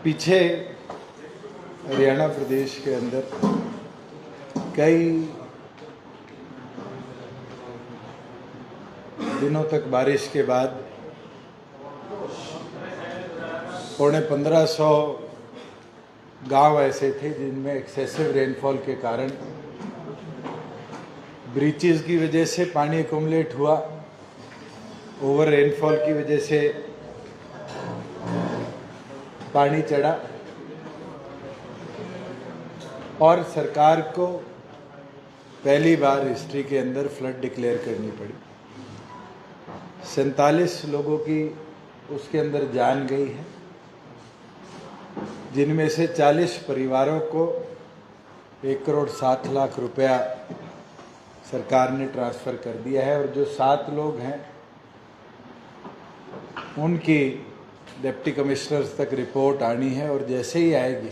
पीछे हरियाणा प्रदेश के अंदर कई दिनों तक बारिश के बाद 1500 गांव ऐसे थे जिनमें एक्सेसिव रेनफॉल के कारण ब्रीचेस की वजह से पानी एक्यूमुलेट हुआ, ओवर रेनफॉल की वजह से पानी चढ़ा और सरकार को पहली बार हिस्ट्री के अंदर फ्लड डिक्लेयर करनी पड़ी। 47 लोगों की उसके अंदर जान गई है, जिनमें से 40 परिवारों को 1 करोड़ 7 लाख रुपया सरकार ने ट्रांसफ़र कर दिया है और जो 7 लोग हैं उनकी डिप्टी कमिश्नर्स तक रिपोर्ट आनी है और जैसे ही आएगी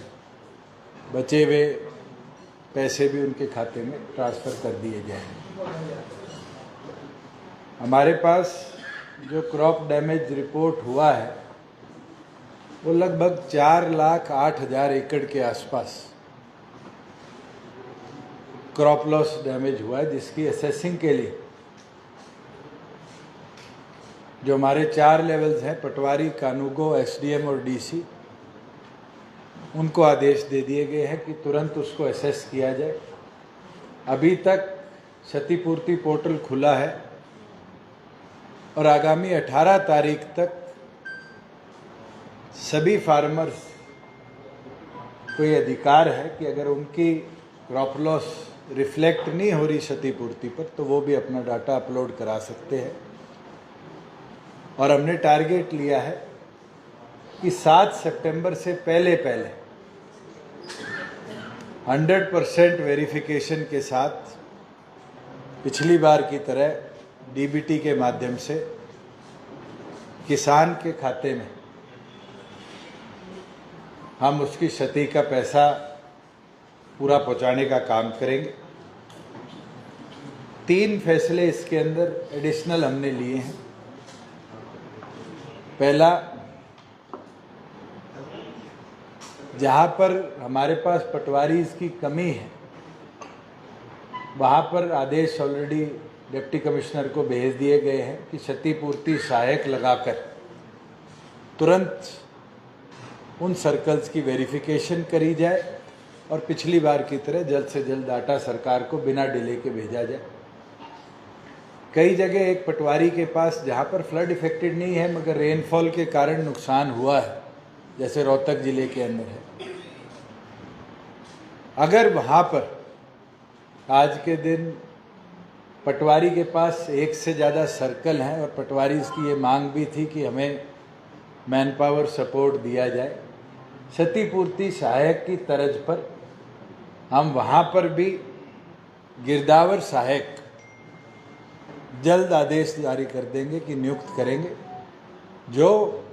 बचे हुए पैसे भी उनके खाते में ट्रांसफ़र कर दिए जाएंगे। हमारे पास जो क्रॉप डैमेज रिपोर्ट हुआ है वो लगभग 4,08,000 एकड़ के आसपास क्रॉप लॉस डैमेज हुआ है, जिसकी असेसिंग के लिए जो हमारे 4 लेवल्स हैं, पटवारी, कानूगो, एसडीएम और डीसी, उनको आदेश दे दिए गए हैं कि तुरंत उसको असेस किया जाए। अभी तक क्षतिपूर्ति पोर्टल खुला है और आगामी 18 तारीख तक सभी फार्मर्स को ये अधिकार है कि अगर उनकी क्रॉप लॉस रिफ्लेक्ट नहीं हो रही क्षतिपूर्ति पर तो वो भी अपना डाटा अपलोड करा सकते हैं। और हमने टारगेट लिया है कि 7 सितंबर से पहले 100% वेरिफिकेशन के साथ पिछली बार की तरह डीबीटी के माध्यम से किसान के खाते में हम उसकी क्षति का पैसा पूरा पहुंचाने का काम करेंगे। 3 फैसले इसके अंदर एडिशनल हमने लिए हैं। पहला, जहाँ पर हमारे पास पटवारीज की कमी है वहाँ पर आदेश ऑलरेडी डिप्टी कमिश्नर को भेज दिए गए हैं कि क्षतिपूर्ति सहायक लगाकर तुरंत उन सर्कल्स की वेरिफिकेशन करी जाए और पिछली बार की तरह जल्द से जल्द डाटा सरकार को बिना डिले के भेजा जाए। कई जगह एक पटवारी के पास जहाँ पर फ्लड इफेक्टेड नहीं है मगर रेनफॉल के कारण नुकसान हुआ है, जैसे रोहतक ज़िले के अंदर है, अगर वहाँ पर आज के दिन पटवारी के पास 1 से ज़्यादा सर्कल हैं और पटवारी इसकी ये मांग भी थी कि हमें मैन पावर सपोर्ट दिया जाए, क्षतिपूर्ति सहायक की तर्ज पर हम वहाँ पर भी गिरदावर सहायक जल्द आदेश जारी कर देंगे कि नियुक्त करेंगे, जो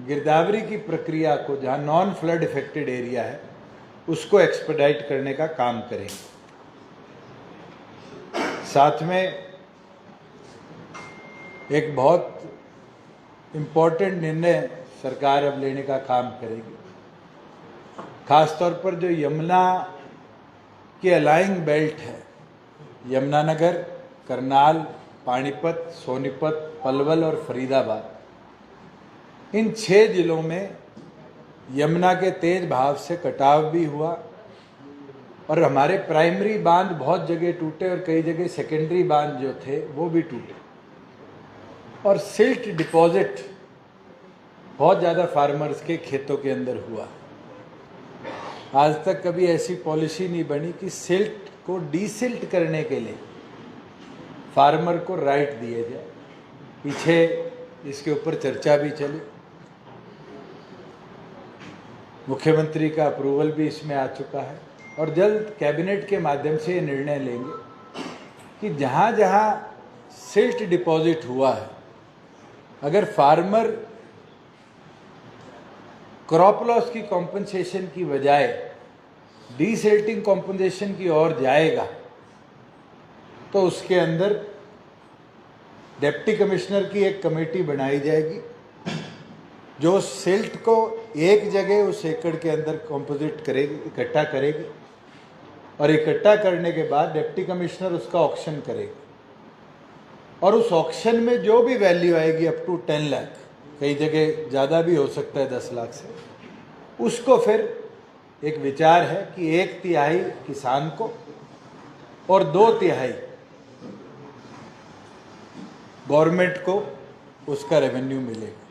गिरदावरी की प्रक्रिया को जहाँ नॉन फ्लड इफेक्टेड एरिया है उसको एक्सपेडाइट करने का काम करेंगे। साथ में एक बहुत इम्पोर्टेंट निर्णय सरकार अब लेने का काम करेगी, खासतौर पर जो यमुना की अलाइंग बेल्ट है, यमुनानगर, करनाल, पानीपत, सोनीपत, पलवल और फरीदाबाद, इन 6 जिलों में यमुना के तेज बहाव से कटाव भी हुआ और हमारे प्राइमरी बांध बहुत जगह टूटे और कई जगह सेकेंडरी बांध जो थे वो भी टूटे और सिल्ट डिपॉजिट बहुत ज़्यादा फार्मर्स के खेतों के अंदर हुआ। आज तक कभी ऐसी पॉलिसी नहीं बनी कि सिल्ट को डीसिल्ट करने के लिए फार्मर को राइट दिए जाए। पीछे इसके ऊपर चर्चा भी चली, मुख्यमंत्री का अप्रूवल भी इसमें आ चुका है और जल्द कैबिनेट के माध्यम से ये निर्णय लेंगे कि जहाँ जहाँ सिल्ट डिपॉजिट हुआ है, अगर फार्मर क्रॉप लॉस की कॉम्पनसेशन की बजाय डीसिल्टिंग कॉम्पनसेशन की ओर जाएगा तो उसके अंदर डिप्टी कमिश्नर की एक कमेटी बनाई जाएगी जो सिल्ट को एक जगह उस एकड़ के अंदर कंपोजिट करेगी, इकट्ठा करेगी, और इकट्ठा करने के बाद डिप्टी कमिश्नर उसका ऑक्शन करेगी, और उस ऑक्शन में जो भी वैल्यू आएगी अप टू 10 लाख, कई जगह ज़्यादा भी हो सकता है 10 लाख से, उसको फिर एक विचार है कि 1/3 किसान को और 2/3 गवर्नमेंट को उसका रेवेन्यू मिलेगा।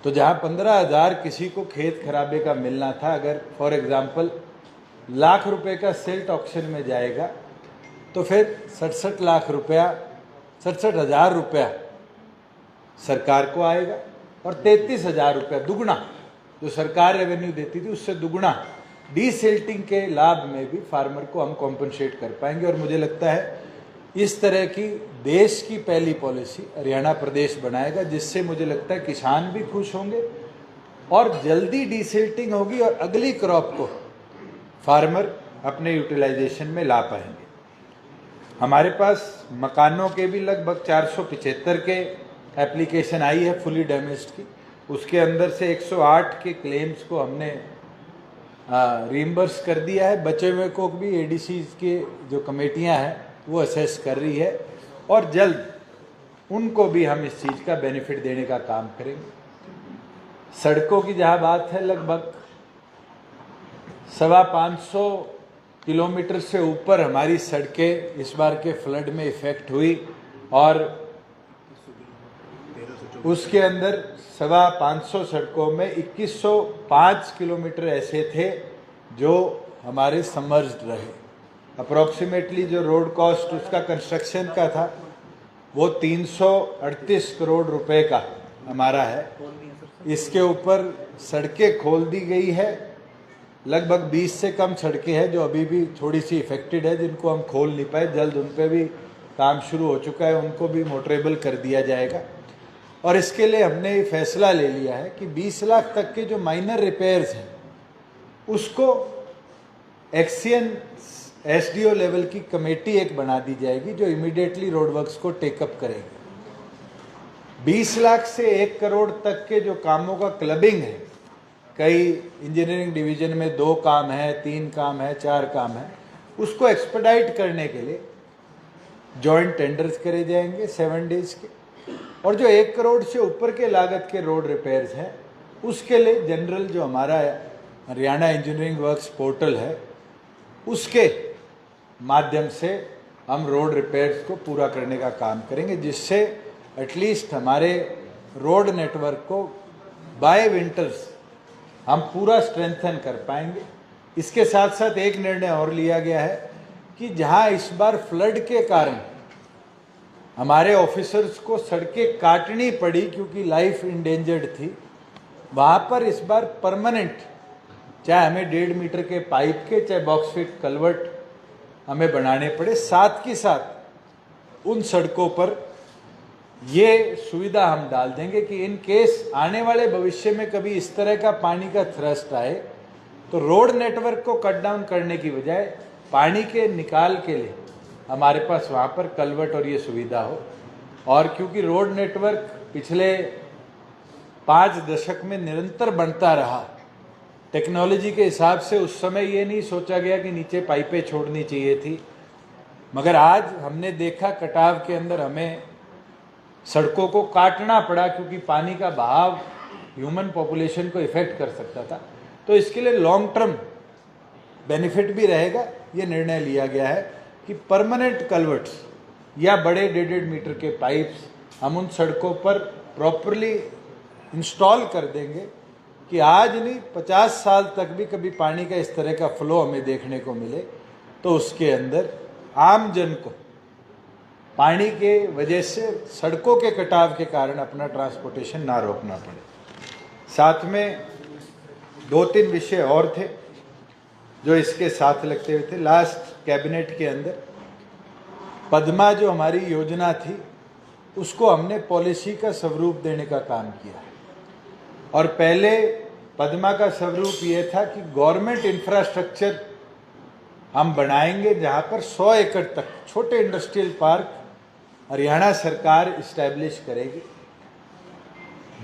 तो जहाँ 15,000 किसी को खेत खराबे का मिलना था, अगर फॉर एग्जांपल लाख रुपए का सिल्ट ऑक्शन में जाएगा तो फिर 67,000 रुपया सरकार को आएगा, और 33,000 रुपया दुगना जो सरकार रेवेन्यू देती थी उससे दुगना डीसिल्टिंग के लाभ में भी फार्मर को हम कॉम्पनसेट कर पाएंगे। और मुझे लगता है इस तरह की देश की पहली पॉलिसी हरियाणा प्रदेश बनाएगा, जिससे मुझे लगता है किसान भी खुश होंगे और जल्दी डीसिल्टिंग होगी और अगली क्रॉप को फार्मर अपने यूटिलाइजेशन में ला पाएंगे। हमारे पास मकानों के भी लगभग 475 के एप्लीकेशन आई है फुली डैमेज्ड की, उसके अंदर से 108 के क्लेम्स को हमने रीइंबर्स कर दिया है। बचे हुए को भी एडीसीज के जो कमेटियां हैं वो असेस कर रही है, और जल्द उनको भी हम इस चीज़ का बेनिफिट देने का काम करेंगे। सड़कों की जहाँ बात है, लगभग 550 किलोमीटर से ऊपर हमारी सड़कें इस बार के फ्लड में इफेक्ट हुई, और उसके अंदर 550 सड़कों में 2105 किलोमीटर ऐसे थे जो हमारे सबमर्ज्ड रहे। अप्रॉक्सीमेटली जो रोड कॉस्ट उसका कंस्ट्रक्शन का था वो 338 करोड़ रुपए का हमारा है। इसके ऊपर सड़कें खोल दी गई है, लगभग 20 से कम सड़कें हैं जो अभी भी थोड़ी सी इफेक्टेड है, जिनको हम खोल नहीं पाए। जल्द उन पे भी काम शुरू हो चुका है, उनको भी मोटरेबल कर दिया जाएगा। और इसके लिए हमने ये फैसला ले लिया है कि 20 लाख तक के जो माइनर रिपेयर्स हैं उसको एक्सियन एसडीओ लेवल की कमेटी एक बना दी जाएगी जो इमीडिएटली रोड वर्क्स को टेकअप करेगी। 20 लाख से 1 करोड़ तक के जो कामों का क्लबिंग है, कई इंजीनियरिंग डिवीजन में 2 काम है, 3 काम है, 4 काम है, उसको एक्सपेडाइट करने के लिए जॉइंट टेंडर्स करे जाएंगे 7 डेज के। और जो 1 करोड़ से ऊपर के लागत के रोड रिपेयर्स हैं उसके लिए जनरल जो हमारा हरियाणा इंजीनियरिंग वर्क्स पोर्टल है उसके माध्यम से हम रोड रिपेयर्स को पूरा करने का काम करेंगे, जिससे एटलीस्ट हमारे रोड नेटवर्क को बाय विंटर्स हम पूरा स्ट्रेंथन कर पाएंगे। इसके साथ साथ एक निर्णय और लिया गया है कि जहां इस बार फ्लड के कारण हमारे ऑफिसर्स को सड़कें काटनी पड़ी क्योंकि लाइफ इंडेंजर्ड थी, वहाँ पर इस बार परमानेंट, चाहे हमें 1.5 मीटर के पाइप के, चाहे बॉक्स फिट कलवर्ट हमें बनाने पड़े, साथ के साथ उन सड़कों पर ये सुविधा हम डाल देंगे कि इन केस आने वाले भविष्य में कभी इस तरह का पानी का थ्रस्ट आए तो रोड नेटवर्क को कट डाउन करने की बजाय पानी के निकाल के लिए हमारे पास वहाँ पर कलवर्ट और ये सुविधा हो। और क्योंकि रोड नेटवर्क पिछले 5 दशक में निरंतर बढ़ता रहा, टेक्नोलॉजी के हिसाब से उस समय ये नहीं सोचा गया कि नीचे पाइपें छोड़नी चाहिए थी, मगर आज हमने देखा कटाव के अंदर हमें सड़कों को काटना पड़ा क्योंकि पानी का बहाव ह्यूमन पॉपुलेशन को इफेक्ट कर सकता था। तो इसके लिए लॉन्ग टर्म बेनिफिट भी रहेगा। ये निर्णय लिया गया है कि परमानेंट कलवर्ट्स या बड़े 1.5 मीटर के पाइप्स हम उन सड़कों पर प्रॉपरली इंस्टॉल कर देंगे कि आज नहीं 50 साल तक भी कभी पानी का इस तरह का फ्लो हमें देखने को मिले तो उसके अंदर आम जन को पानी के वजह से सड़कों के कटाव के कारण अपना ट्रांसपोर्टेशन ना रोकना पड़े। साथ में 2-3 विषय और थे जो इसके साथ लगते हुए थे। लास्ट कैबिनेट के अंदर पद्मा जो हमारी योजना थी उसको हमने पॉलिसी का स्वरूप देने का काम किया। और पहले पद्मा का स्वरूप ये था कि गवर्नमेंट इंफ्रास्ट्रक्चर हम बनाएंगे जहाँ पर 100 एकड़ तक छोटे इंडस्ट्रियल पार्क हरियाणा सरकार इस्टेब्लिश करेगी।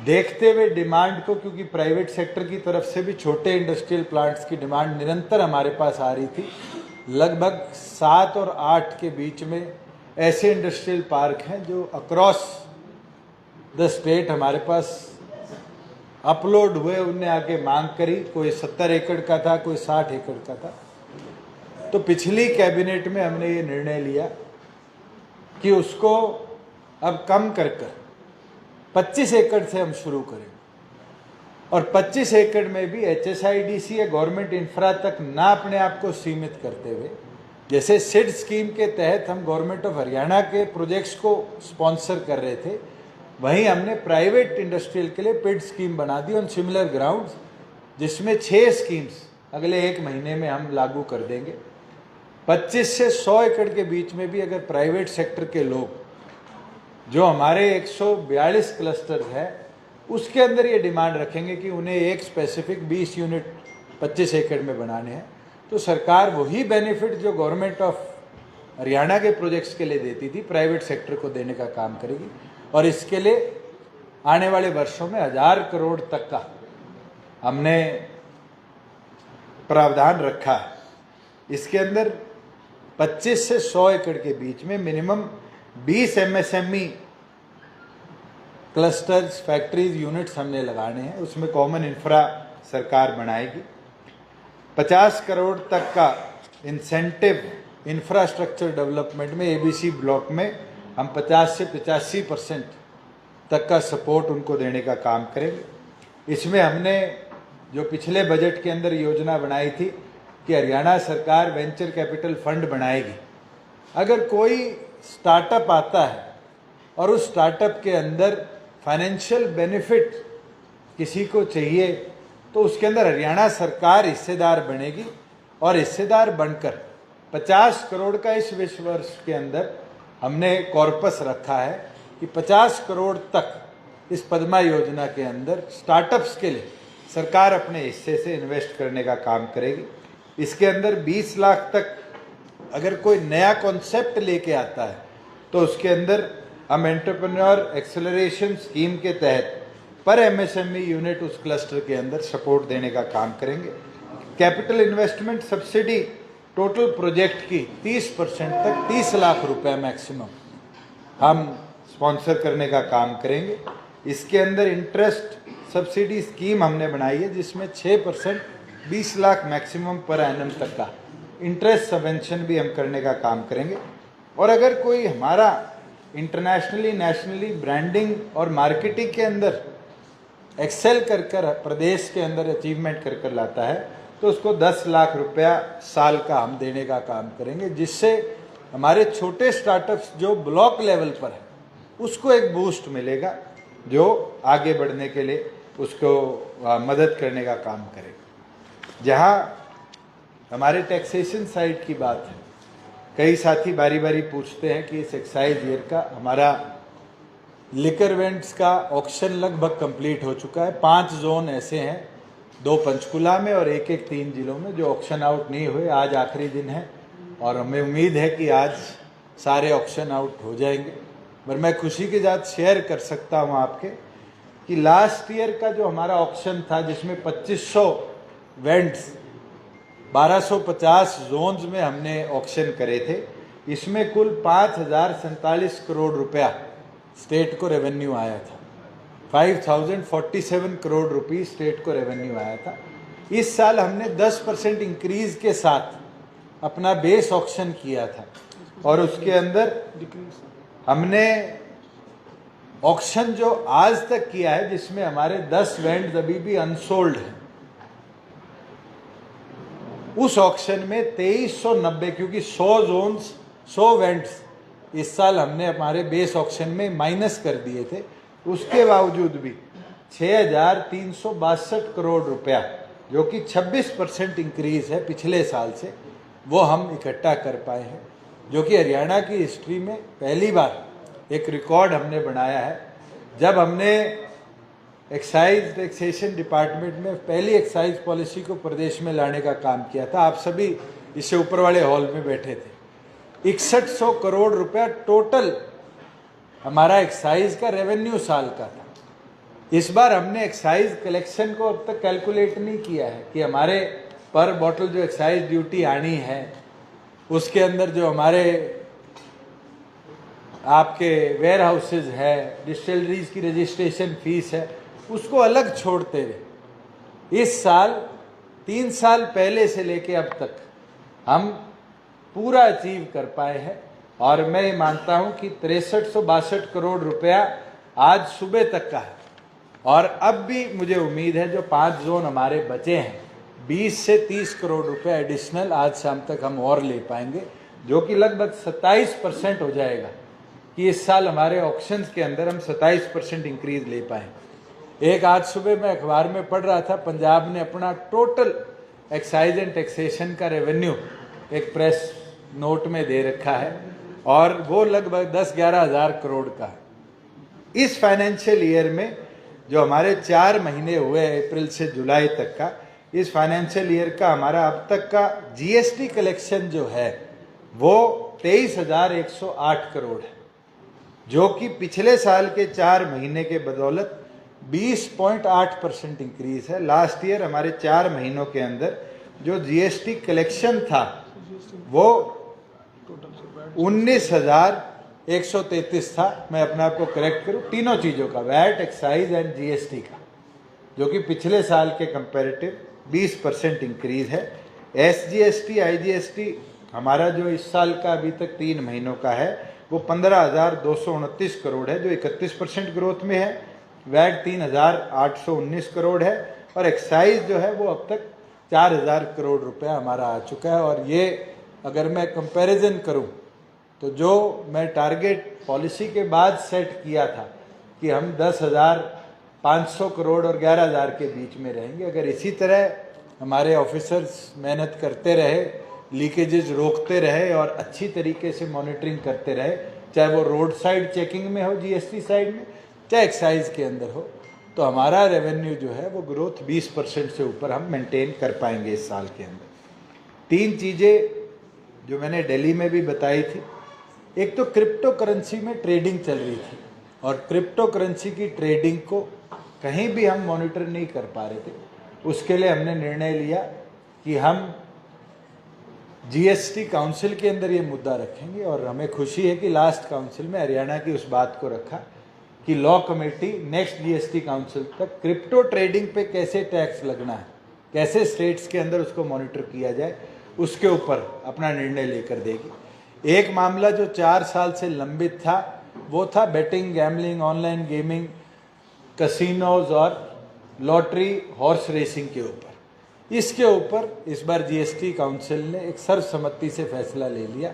देखते हुए डिमांड को, क्योंकि प्राइवेट सेक्टर की तरफ से भी छोटे इंडस्ट्रियल प्लांट्स की डिमांड निरंतर हमारे पास आ रही थी, लगभग 7 और 8 के बीच में ऐसे इंडस्ट्रियल पार्क हैं जो अक्रॉस द स्टेट हमारे पास अपलोड हुए, उनने आके मांग करी। कोई 70 एकड़ का था, कोई 60 एकड़ का था। तो पिछली कैबिनेट में हमने ये निर्णय लिया कि उसको अब कम कर 25 एकड़ से हम शुरू करेंगे, और 25 एकड़ में भी HSIDC या गवर्नमेंट इंफ्रा तक ना अपने आप को सीमित करते हुए, जैसे सिड स्कीम के तहत हम गवर्नमेंट ऑफ हरियाणा के प्रोजेक्ट्स को स्पॉन्सर कर रहे थे, वहीं हमने प्राइवेट इंडस्ट्रियल के लिए पिड स्कीम बना दी ऑन सिमिलर ग्राउंड्स, जिसमें 6 स्कीम्स अगले 1 महीने में हम लागू कर देंगे। 25 से 100 एकड़ के बीच में भी अगर प्राइवेट सेक्टर के लोग, जो हमारे 142 क्लस्टर है, उसके अंदर ये डिमांड रखेंगे कि उन्हें एक स्पेसिफिक 20 यूनिट 25 एकड़ में बनाने हैं, तो सरकार वही बेनिफिट जो गवर्नमेंट ऑफ हरियाणा के प्रोजेक्ट्स के लिए देती थी, प्राइवेट सेक्टर को देने का काम करेगी। और इसके लिए आने वाले वर्षों में 1000 करोड़ तक का हमने प्रावधान रखा है। इसके अंदर 25 से 100 एकड़ के बीच में minimum 20 MSME clusters, factories, units हमने लगाने हैं। उसमें कॉमन इंफ्रा सरकार बनाएगी। 50 करोड़ तक का इंसेंटिव इंफ्रास्ट्रक्चर डेवलपमेंट में ABC ब्लॉक में हम 50 से 85% तक का सपोर्ट उनको देने का काम करेंगे। इसमें हमने जो पिछले बजट के अंदर योजना बनाई थी कि हरियाणा सरकार वेंचर कैपिटल फंड बनाएगी। अगर कोई स्टार्टअप आता है और उस स्टार्टअप के अंदर फाइनेंशियल बेनिफिट किसी को चाहिए, तो उसके अंदर हरियाणा सरकार हिस्सेदार बनेगी, और हिस्सेदार बनकर 50 करोड़ का इस विश्व वर्ष के अंदर हमने कॉर्पस रखा है कि 50 करोड़ तक इस पद्मा योजना के अंदर स्टार्टअप्स के लिए सरकार अपने हिस्से से इन्वेस्ट करने का काम करेगी। इसके अंदर 20 लाख तक अगर कोई नया कॉन्सेप्ट लेके आता है, तो उसके अंदर हम एंटरप्रेन्योर एक्सेलरेशन स्कीम के तहत पर MSME यूनिट उस क्लस्टर के अंदर सपोर्ट देने का काम करेंगे। Capital investment subsidy total project की 30% तक 30 लाख रुपए मैक्सिमम हम स्पॉन्सर करने का काम करेंगे। इसके अंदर इंटरेस्ट सब्सिडी स्कीम हमने बनाई है, जिसमें 6% 20 लाख मैक्सिमम पर एनम तक का इंटरेस्ट सबवेंशन भी हम करने का काम करेंगे। और अगर कोई हमारा इंटरनेशनली, नेशनली ब्रांडिंग और मार्केटिंग के अंदर एक्सेल कर प्रदेश के अंदर अचीवमेंट कर लाता है, तो उसको 10 लाख रुपया साल का हम देने का काम करेंगे, जिससे हमारे छोटे स्टार्टअप्स जो ब्लॉक लेवल पर है उसको एक बूस्ट मिलेगा, जो आगे बढ़ने के लिए उसको मदद करने का काम करेगा। जहाँ हमारे टैक्सेशन साइड की बात है, कई साथी बारी बारी पूछते हैं कि इस एक्साइज ईयर का हमारा लिकर वेंट्स का ऑक्शन लगभग कंप्लीट हो चुका है। 5 जोन ऐसे हैं, 2 पंचकुला में और एक 3 जिलों में, जो ऑक्शन आउट नहीं हुए। आज आखिरी दिन है और हमें उम्मीद है कि आज सारे ऑक्शन आउट हो जाएंगे। पर मैं खुशी के साथ शेयर कर सकता हूँ आपके कि लास्ट ईयर का जो हमारा ऑक्शन था, जिसमें 2500 वेंट्स 1250 जोन्स में हमने ऑक्शन करे थे, इसमें कुल 5047 करोड़ रुपया स्टेट को रेवेन्यू आया था। 5047 करोड़ रुपये स्टेट को रेवेन्यू आया था। इस साल हमने 10% इंक्रीज के साथ अपना बेस ऑक्शन किया था, और उसके अंदर हमने ऑक्शन जो आज तक किया है, जिसमें हमारे 10 वेंट्स अभी भी अनसोल्ड हैं, उस ऑक्शन में 2390, क्योंकि 100 जोन्स 100 वेंट्स इस साल हमने हमारे बेस ऑक्शन में माइनस कर दिए थे, उसके बावजूद भी 6362 करोड़ रुपया, जो कि 26% इंक्रीज है पिछले साल से, वो हम इकट्ठा कर पाए हैं, जो कि हरियाणा की हिस्ट्री में पहली बार एक रिकॉर्ड हमने बनाया है। जब हमने एक्साइज टैक्सेशन डिपार्टमेंट में पहली एक्साइज पॉलिसी को प्रदेश में लाने का काम किया था, आप सभी इससे ऊपर वाले हॉल में बैठे थे। 6100 करोड़ रुपया टोटल हमारा एक्साइज का रेवेन्यू साल का था। इस बार हमने एक्साइज कलेक्शन को अब तक कैलकुलेट नहीं किया है कि हमारे पर बॉटल जो एक्साइज ड्यूटी आनी है उसके अंदर जो हमारे आपके वेयर हाउसेज है, डिस्टिलरीज की रजिस्ट्रेशन फीस है, उसको अलग छोड़ते रहे। इस साल 3 साल पहले से लेके अब तक हम पूरा अचीव कर पाए हैं और मैं ये मानता हूं कि 6362 करोड़ रुपया आज सुबह तक का है। और अब भी मुझे उम्मीद है जो 5 जोन हमारे बचे हैं 20 से 30 करोड़ रुपए एडिशनल आज शाम तक हम और ले पाएंगे, जो कि लगभग 27% हो जाएगा कि इस साल हमारे ऑक्शंस के अंदर हम 27% इंक्रीज ले पाए। एक आज सुबह मैं अखबार में पढ़ रहा था, पंजाब ने अपना टोटल एक्साइज एंड टैक्सेशन का रेवेन्यू एक प्रेस नोट में दे रखा है और वो लगभग 10-11 हज़ार करोड़ का है। इस फाइनेंशियल ईयर में जो हमारे 4 महीने हुए अप्रैल से जुलाई तक का, इस फाइनेंशियल ईयर का हमारा अब तक का जीएसटी कलेक्शन जो है वो 23,108 करोड़ है, जो कि पिछले साल के 4 महीने के बदौलत 20.8% इंक्रीज है। लास्ट ईयर हमारे 4 महीनों के अंदर जो जीएसटी कलेक्शन था वो 19,133 था। मैं अपने आप को करेक्ट करूं, तीनों चीज़ों का, वैट, एक्साइज एंड जीएसटी का, जो कि पिछले साल के कंपैरेटिव 20% इंक्रीज है। एसजीएसटी, आईजीएसटी हमारा जो इस साल का अभी तक 3 महीनों का है वो 15,229 करोड़ है, जो 31% ग्रोथ में है। वैट 3,819 करोड़ है और एक्साइज जो है वो अब तक 4,000 करोड़ रुपया हमारा आ चुका है। और ये अगर मैं कंपैरिजन करूं तो जो मैं टारगेट पॉलिसी के बाद सेट किया था कि हम 10,500 करोड़ और 11,000 के बीच में रहेंगे, अगर इसी तरह हमारे ऑफिसर्स मेहनत करते रहे, लीकेजेस रोकते रहे और अच्छी तरीके से मॉनिटरिंग करते रहे, चाहे वो रोड साइड चेकिंग में हो, जीएसटी साइड में, चाहे एक्साइज के अंदर हो, तो हमारा रेवेन्यू जो है वो ग्रोथ 20% से ऊपर हम मेंटेन कर पाएंगे इस साल के अंदर। 3 चीज़ें जो मैंने दिल्ली में भी बताई थी, एक तो क्रिप्टो करेंसी में ट्रेडिंग चल रही थी और क्रिप्टो करेंसी की ट्रेडिंग को कहीं भी हम मॉनिटर नहीं कर पा रहे थे। उसके लिए हमने निर्णय लिया कि हम जीएसटी काउंसिल के अंदर ये मुद्दा रखेंगे और हमें खुशी है कि लास्ट काउंसिल में हरियाणा की उस बात को रखा कि law committee next GST council तक क्रिप्टो ट्रेडिंग पे कैसे टैक्स लगना है, कैसे स्टेट्स के अंदर उसको मॉनिटर किया जाए, उसके ऊपर अपना निर्णय लेकर देगी। एक मामला जो 4 साल से लंबित था वो था betting, gambling, online gaming, casinos और लॉटरी, हॉर्स रेसिंग के ऊपर। इसके ऊपर इस बार जीएसटी काउंसिल ने एक सर्वसम्मति से फैसला ले लिया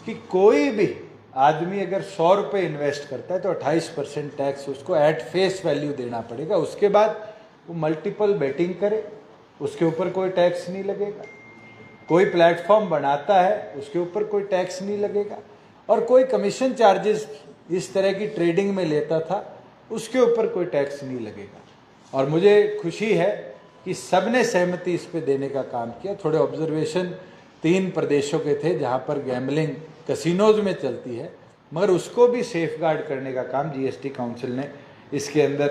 कि कोई भी आदमी अगर 100 रुपये इन्वेस्ट करता है तो 28% टैक्स उसको एट फेस वैल्यू देना पड़ेगा। उसके बाद वो मल्टीपल बेटिंग करे, उसके ऊपर कोई टैक्स नहीं लगेगा। कोई प्लेटफॉर्म बनाता है उसके ऊपर कोई टैक्स नहीं लगेगा और कोई कमीशन चार्जेस इस तरह की ट्रेडिंग में लेता था उसके ऊपर कोई टैक्स नहीं लगेगा। और मुझे खुशी है कि सबने सहमति इस पे देने का काम किया। थोड़े ऑब्जर्वेशन 3 प्रदेशों के थे जहां पर गैम्बलिंग कसिनोज में चलती है, मगर उसको भी सेफ गार्ड करने का काम जीएसटी काउंसिल ने इसके अंदर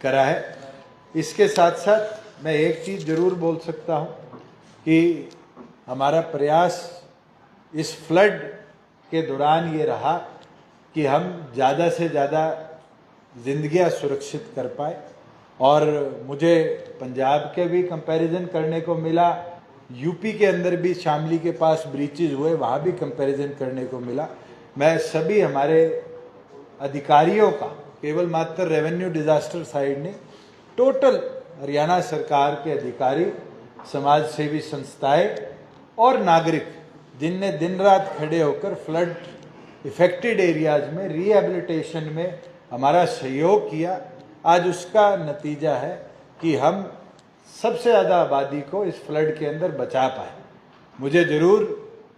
करा है। इसके साथ साथ मैं एक चीज़ ज़रूर बोल सकता हूं कि हमारा प्रयास इस फ्लड के दौरान ये रहा कि हम ज़्यादा से ज़्यादा जिंदगियां सुरक्षित कर पाए। और मुझे पंजाब के भी कंपैरिजन करने को मिला, यूपी के अंदर भी शामली के पास ब्रीचेज हुए, वहाँ भी कंपैरिजन करने को मिला। मैं सभी हमारे अधिकारियों का, केवल मात्र रेवेन्यू डिजास्टर साइड नहीं, टोटल हरियाणा सरकार के अधिकारी, समाज सेवी संस्थाएं और नागरिक जिनने दिन रात खड़े होकर फ्लड इफेक्टेड एरियाज में रिहेबिलिटेशन में हमारा सहयोग किया, आज उसका नतीजा है कि हम सबसे ज़्यादा आबादी को इस फ्लड के अंदर बचा पाए। मुझे ज़रूर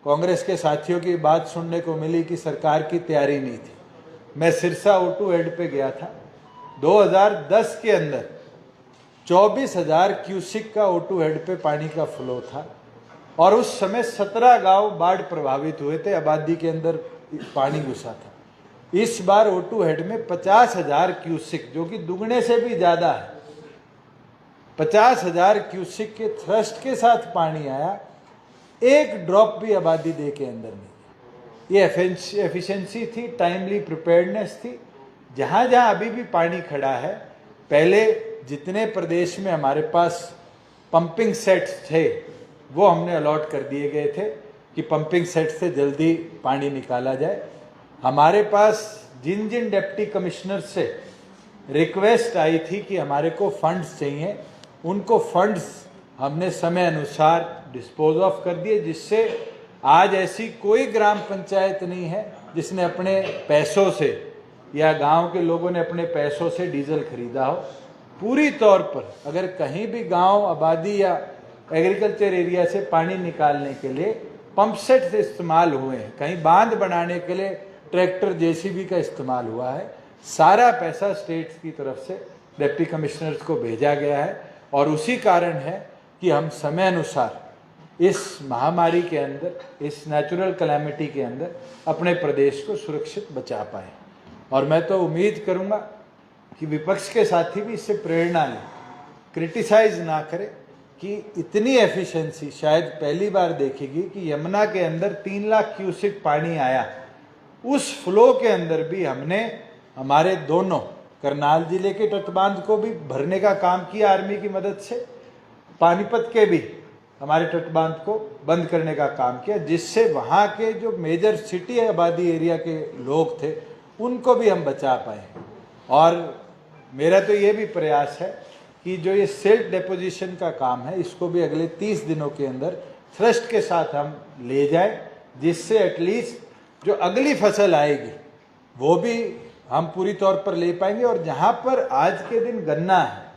कांग्रेस के साथियों की बात सुनने को मिली कि सरकार की तैयारी नहीं थी। मैं सिरसा O2 हेड पे गया था, 2010 के अंदर 24,000 क्यूसिक का O2 हेड पे पानी का फ्लो था और उस समय 17 गांव बाढ़ प्रभावित हुए थे, आबादी के अंदर पानी घुसा था। इस बार O2 हेड में 50,000 क्यूसिक, जो कि दुगने से भी ज़्यादा है, 50,000 क्यूसिक के थ्रस्ट के साथ पानी आया। एक ड्रॉप भी आबादी दे के अंदर नहीं। ये एफिशिएंसी थी, टाइमली प्रिपेयर्डनेस थी। जहाँ जहाँ अभी भी पानी खड़ा है, पहले जितने प्रदेश में हमारे पास पंपिंग सेट्स थे वो हमने अलॉट कर दिए गए थे कि पंपिंग सेट से जल्दी पानी निकाला जाए। हमारे पास जिन जिन डिप्टी कमिश्नर से रिक्वेस्ट आई थी कि हमारे को फंड्स चाहिए, उनको फंड्स हमने समय अनुसार डिस्पोज ऑफ कर दिए, जिससे आज ऐसी कोई ग्राम पंचायत नहीं है जिसने अपने पैसों से या गांव के लोगों ने अपने पैसों से डीजल खरीदा हो। पूरी तौर पर अगर कहीं भी गांव, आबादी या एग्रीकल्चर एरिया से पानी निकालने के लिए पंप सेट से इस्तेमाल हुए हैं, कहीं बांध बनाने के लिए ट्रैक्टर, जेसीबी का इस्तेमाल हुआ है, सारा पैसा स्टेट्स की तरफ से डिप्टी कमिश्नर्स को भेजा गया है। और उसी कारण है कि हम समय अनुसार इस महामारी के अंदर, इस नेचुरल कैलेमिटी के अंदर अपने प्रदेश को सुरक्षित बचा पाए। और मैं तो उम्मीद करूंगा कि विपक्ष के साथी भी इससे प्रेरणा लें, क्रिटिसाइज ना करें कि इतनी एफिशिएंसी शायद पहली बार देखेगी कि यमुना के अंदर 3 लाख क्यूसिक पानी आया। उस फ्लो के अंदर भी हमने हमारे दोनों करनाल जिले के तटबांध को भी भरने का काम किया आर्मी की मदद से, पानीपत के भी हमारे तटबांध को बंद करने का काम किया, जिससे वहाँ के जो मेजर सिटी आबादी एरिया के लोग थे उनको भी हम बचा पाए। और मेरा तो ये भी प्रयास है कि जो ये सिल्ट डेपोजिशन का काम है, इसको भी अगले 30 दिनों के अंदर थ्रस्ट के साथ हम ले जाएं, जिससे एटलीस्ट जो अगली फसल आएगी वो भी हम पूरी तौर पर ले पाएंगे। और जहाँ पर आज के दिन गन्ना है,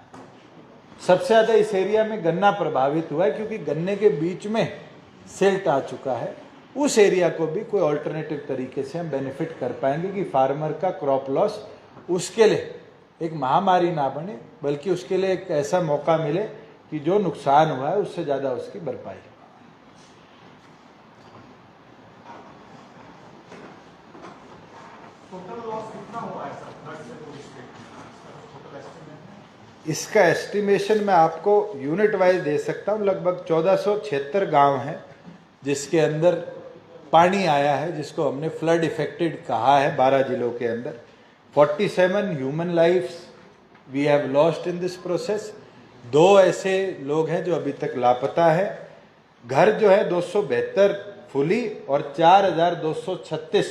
सबसे ज़्यादा इस एरिया में गन्ना प्रभावित हुआ है क्योंकि गन्ने के बीच में सिल्ट आ चुका है, उस एरिया को भी कोई ऑल्टरनेटिव तरीके से हम बेनिफिट कर पाएंगे कि फार्मर का क्रॉप लॉस उसके लिए एक महामारी ना बने, बल्कि उसके लिए एक ऐसा मौका मिले कि जो नुकसान हुआ है उससे ज़्यादा उसकी भरपाई। इसका एस्टिमेशन मैं आपको यूनिट वाइज दे सकता हूँ। लगभग 1476 गांव हैं जिसके अंदर पानी आया है, जिसको हमने फ्लड इफेक्टेड कहा है 12 जिलों के अंदर। 47 human lifes we have lost in this process. 2 ऐसे लोग हैं जो अभी तक लापता है। घर जो है 272 फुली और 4236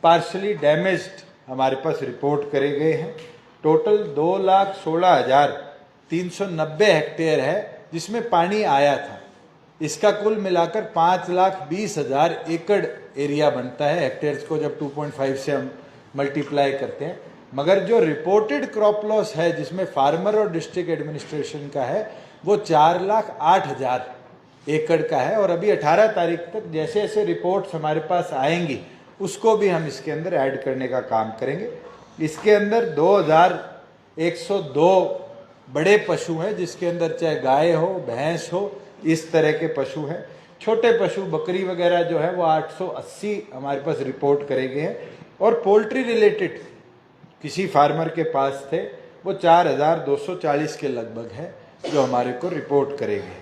पार्शली डैमेज्ड हमारे पास रिपोर्ट करे गए हैं। टोटल 2,16,390 हेक्टेयर है जिसमें पानी आया था। इसका कुल मिलाकर 5,20,000 एकड़ एरिया बनता है। हेक्टेयर्स को जब 2.5 से हम मल्टीप्लाई करते हैं, मगर जो रिपोर्टेड क्रॉप लॉस है जिसमें फार्मर और डिस्ट्रिक्ट एडमिनिस्ट्रेशन का है वो 4,08,000 एकड़ का है। और अभी 18 तारीख तक जैसे जैसे रिपोर्ट्स हमारे पास आएंगी उसको भी हम इसके अंदर ऐड करने का काम करेंगे। इसके अंदर 2,102 बड़े पशु हैं, जिसके अंदर चाहे गाय हो, भैंस हो, इस तरह के पशु हैं। छोटे पशु बकरी वगैरह जो है वो 880 हमारे पास रिपोर्ट करे गए हैं। और पोल्ट्री रिलेटेड किसी फार्मर के पास थे वो 4,240 के लगभग है जो हमारे को रिपोर्ट करे गए।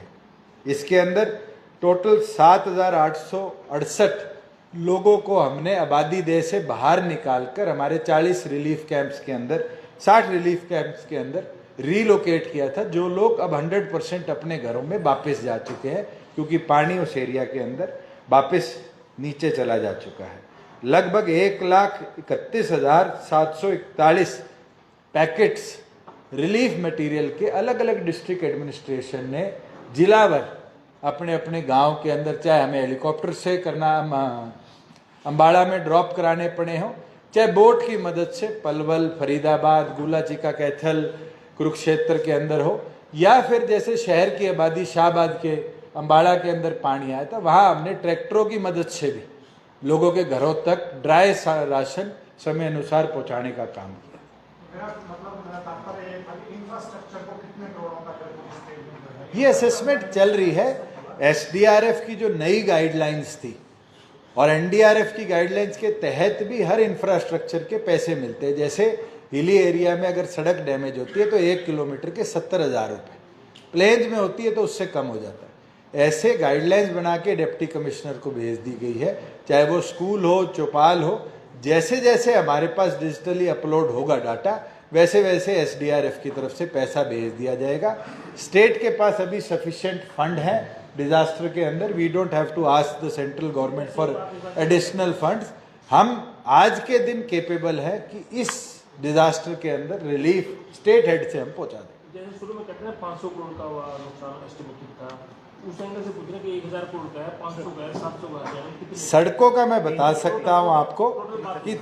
इसके अंदर टोटल 7,868 लोगों को हमने आबादी देश से बाहर निकालकर हमारे 40 रिलीफ कैंप्स के अंदर, 60 रिलीफ कैंप्स के अंदर रीलोकेट किया था, जो लोग अब 100% अपने घरों में वापस जा चुके हैं क्योंकि पानी उस एरिया के अंदर वापस नीचे चला जा चुका है। लगभग 1,31,741 पैकेट्स रिलीफ मटेरियल के अलग अलग डिस्ट्रिक्ट एडमिनिस्ट्रेशन ने जिलावर अपने अपने गांव के अंदर, चाहे हमें हेलीकॉप्टर से करना, अम्बाड़ा में ड्रॉप कराने पड़े हों, चाहे बोट की मदद से पलवल, फरीदाबाद, गुलाचिका, कैथल, कुरुक्षेत्र के अंदर हो, या फिर जैसे शहर की आबादी शाहबाद के अम्बाड़ा के अंदर पानी आया था, वहाँ हमने ट्रैक्टरों की मदद से भी लोगों के घरों तक ड्राई राशन समय अनुसार पहुँचाने का काम किया। ये असेसमेंट चल रही है। SDRF की जो नई गाइडलाइंस थी और एनडीआरएफ की गाइडलाइंस के तहत भी हर इंफ्रास्ट्रक्चर के पैसे मिलते हैं। जैसे हिली एरिया में अगर सड़क डैमेज होती है तो 1 किलोमीटर के 70,000 रुपये, प्लेन्स में होती है तो उससे कम हो जाता है। ऐसे गाइडलाइंस बना के डिप्टी कमिश्नर को भेज दी गई है, चाहे वो स्कूल हो, चौपाल हो। जैसे जैसे हमारे पास डिजिटली अपलोड होगा डाटा, वैसे वैसे एसडीआरएफ की तरफ से पैसा भेज दिया जाएगा। स्टेट के पास अभी सफिशिएंट फंड है डिजास्टर के अंदर। We don't have to ask the central government for additional funds. हम आज के दिन केपेबल है कि इस डिजास्टर के अंदर रिलीफ स्टेट हेड से हम पहुंचा दें। जैसे शुरू में कहते हैं 500 करोड़ का हुआ नुकसान एस्टिमेटेड था, उस एंगल से पूछ रहे कि 1000 करोड़ का है, 500 का है, 700 का है। सड़कों का मैं बता सकता हूं आपको कि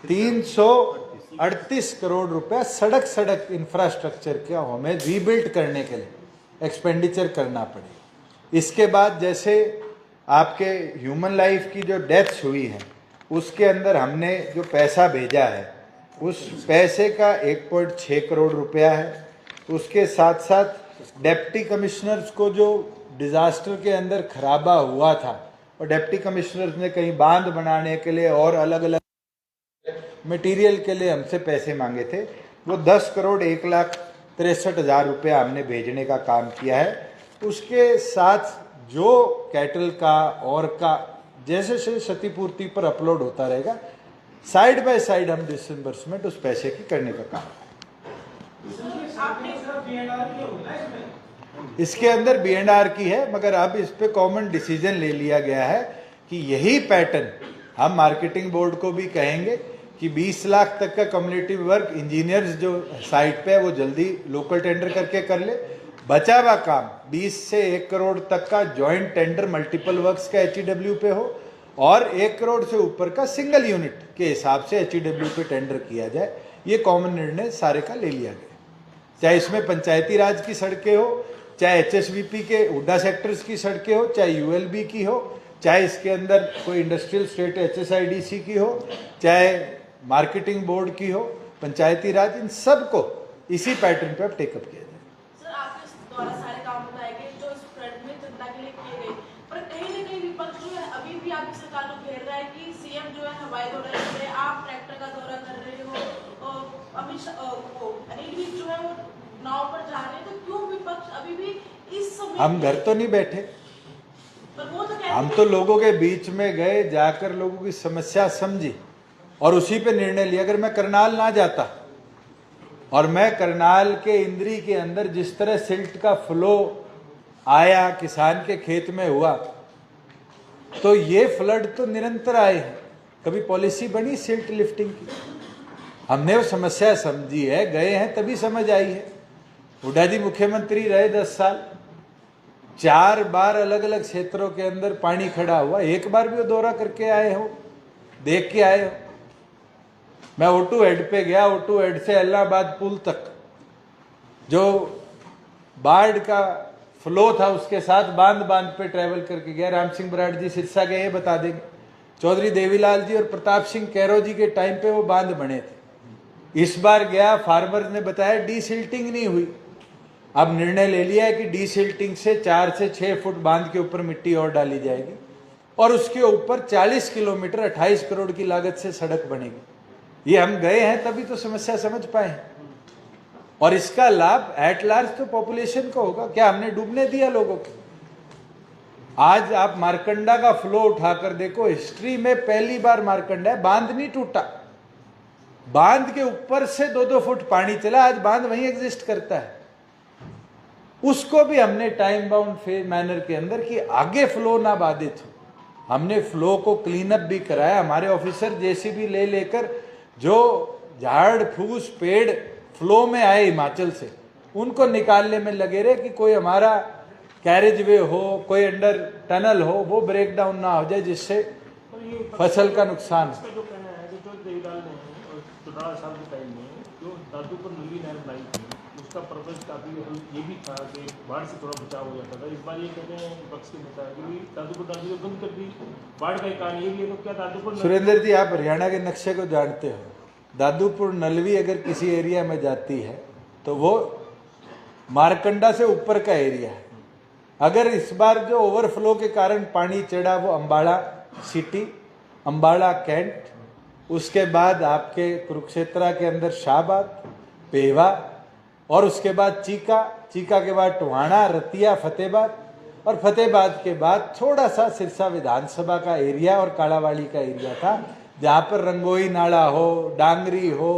338 करोड़ रुपया सड़क इंफ्रास्ट्रक्चर का हमें रीबिल्ड करने के लिए एक्सपेंडिचर करना पड़ेगा। इसके बाद जैसे आपके ह्यूमन लाइफ की जो डेथ्स हुई हैं उसके अंदर हमने जो पैसा भेजा है उस पैसे का 1.6 करोड़ रुपया है। उसके साथ साथ डिप्टी कमिश्नर्स को जो डिजास्टर के अंदर खराबा हुआ था और डिप्टी कमिश्नर्स ने कहीं बांध बनाने के लिए और अलग अलग मटेरियल के लिए हमसे पैसे मांगे थे, वो 10 करोड़ 1,63,000 रुपया हमने भेजने का काम किया है। उसके साथ जो कैटल का और का जैसे क्षतिपूर्ति पर अपलोड होता रहेगा, साइड बाय साइड हम डिसइंबर्समेंट उस पैसे की करने का काम है। इसके अंदर बीएनआर की है, मगर अब इस पे कॉमन डिसीजन ले लिया गया है कि यही पैटर्न हम मार्केटिंग बोर्ड को भी कहेंगे कि 20 लाख तक का कम्युनिटी वर्क इंजीनियर्स जो साइट पे है वो जल्दी लोकल टेंडर करके कर ले। बचा हुआ काम 20 से 1 करोड़ तक का जॉइंट टेंडर मल्टीपल वर्क्स का एचईडब्ल्यू पे हो और 1 करोड़ से ऊपर का सिंगल यूनिट के हिसाब से एचईडब्ल्यू पे टेंडर किया जाए। ये कॉमन निर्णय सारे का ले लिया गया, चाहे इसमें पंचायती राज की सड़कें हो, चाहे एचएसवीपी के हुड्डा सेक्टर्स की सड़कें हो, चाहे यूएलबी की हो, चाहे इसके अंदर कोई इंडस्ट्रियल स्टेट एचएसआईडीसी की हो, चाहे मार्केटिंग बोर्ड की हो, पंचायती राज, इन सब को इसी पैटर्न पे अब टेकअप किया जाए। सर, आपके द्वारा सारे काम बताए गए जो इस फ्रंट में जनता के लिए किए गए, पर कहीं ना कहीं विपक्ष जो है अभी भी आपकी सरकार को घेर रहा है कि सीएम जो है हवाई दौरा कर रहे हैं, आप ट्रैक्टर का दौरा कर रहे हो, अमित शाह अनिल विज जो है वो नाव पर जा रहे हैं, तो क्यों विपक्ष अभी भी इस समय? हम घर तो नहीं बैठे, पर वो तो हम तो लोगों के बीच में गए, जाकर लोगों की समस्या समझी और उसी पे निर्णय लिया। अगर मैं करनाल ना जाता और मैं करनाल के इंद्री के अंदर जिस तरह सिल्ट का फ्लो आया, किसान के खेत में हुआ, तो ये फ्लड तो निरंतर आए हैं। कभी पॉलिसी बनी सिल्ट लिफ्टिंग की? हमने वो समस्या समझी है, गए हैं तभी समझ आई है। हुड्डा जी मुख्यमंत्री रहे 10 साल, 4 बार अलग अलग क्षेत्रों के अंदर पानी खड़ा हुआ, एक बार भी वो दौरा करके आए हो, देख के आए हो? मैं O2 हेड पे गया, O2 हेड से इलाहाबाद पुल तक जो बाढ़ का फ्लो था उसके साथ बांध पे ट्रेवल करके गया। राम सिंह बराड़ जी सिरसा गए, ये बता देंगे। चौधरी देवीलाल जी और प्रताप सिंह कैरो जी के टाइम पे वो बांध बने थे। इस बार गया, फार्मर ने बताया डीसिल्टिंग नहीं हुई। अब निर्णय ले लिया है कि डीसिल्टिंग से 4 से 6 फुट बांध के ऊपर मिट्टी और डाली जाएगी और उसके ऊपर 40 किलोमीटर 28 करोड़ की लागत से सड़क बनेगी। ये हम गए हैं तभी तो समस्या समझ पाए, और इसका लाभ एट लार्ज तो पॉपुलेशन को होगा। क्या हमने डूबने दिया लोगों को? आज आप मारकंडा का फ्लो उठाकर देखो, हिस्ट्री में पहली बार मारकंडा है, बांध नहीं टूटा, बांध के ऊपर से 2-2 फुट पानी चला। आज बांध वहीं एग्जिस्ट करता है। उसको भी हमने टाइम बाउंड फेज मैनर के अंदर कि आगे फ्लो ना बाधित हो, हमने फ्लो को क्लीन अप भी कराया। हमारे ऑफिसर जेसीबी ले लेकर जो झाड़ फूस पेड़ फ्लो में आए हिमाचल से, उनको निकालने में लगे रहे कि कोई हमारा कैरेज वे हो, कोई अंडर टनल हो, वो ब्रेक डाउन ना हो जाए जिससे फसल का नुकसान हो। जो कहना है कि जो देवीलाल ने और 14 साल के टाइम में जो दादूपुर नली नहर बनाई थी, उसका पर्पज काफी ये भी था कि बाढ़ से थोड़ा बचाव हो जाता था। इस बार ये कहते हैं विपक्ष के नेता कि दादूपुर नली बंद कर दी, बाढ़ का कारण ये भी है। तो क्या दादूपुर? सुरेंद्र जी, आप हरियाणा के नक्शे को जानते हो। दादूपुर नलवी अगर किसी एरिया में जाती है तो वो मारकंडा से ऊपर का एरिया है। अगर इस बार जो ओवरफ्लो के कारण पानी चढ़ा वो अंबाड़ा सिटी, अम्बाड़ा कैंट, उसके बाद आपके कुरुक्षेत्रा के अंदर शाहबाद, पेवा, और उसके बाद चीका, चीका के बाद टोहाना, रतिया, फतेहबाद, और फतेहबाद के बाद थोड़ा सा सिरसा विधानसभा का एरिया और कालावाड़ी का एरिया था, जहाँ पर रंगोई नाला हो, डांगरी हो,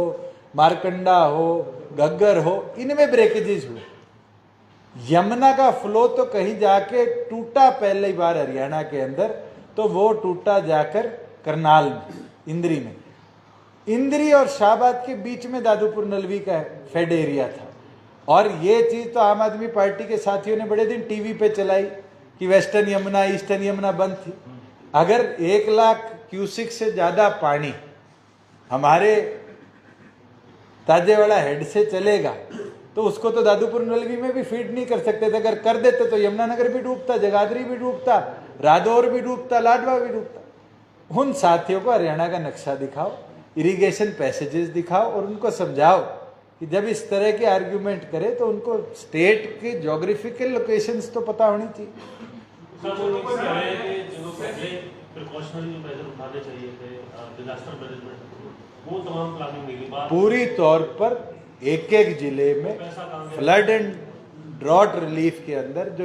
मारकंडा हो, गग्गर हो, इनमें ब्रेकेजेस हुए। यमुना का फ्लो तो कहीं जाके टूटा पहली बार हरियाणा के अंदर, तो वो टूटा जाकर करनाल में, इंद्री में। इंद्री और शाहबाद के बीच में दादूपुर नलवी का फेड एरिया था। और ये चीज तो आम आदमी पार्टी के साथियों ने बड़े दिन टीवी पे चलाई कि वेस्टर्न यमुना, ईस्टर्न यमुना बंद थी। अगर 1 लाख क्यूसिक से ज्यादा पानी हमारे ताजेवाड़ा हेड से चलेगा तो उसको तो दादूपुर नलवी में भी फीड नहीं कर सकते थे। अगर कर देते तो यमुनानगर भी डूबता, जगाधरी भी डूबता, रादौर भी डूबता, लाडवा भी डूबता। उन साथियों को हरियाणा का नक्शा दिखाओ, इरिगेशन पैसेजेस दिखाओ और उनको समझाओ कि जब इस तरह के आर्ग्यूमेंट करे तो उनको स्टेट की ज्योग्राफिकल लोकेशंस तो पता होनी चाहिए। पूरी तौर पर एक एक जिले में फ्लड एंड ड्रॉट रिलीफ के अंदर जो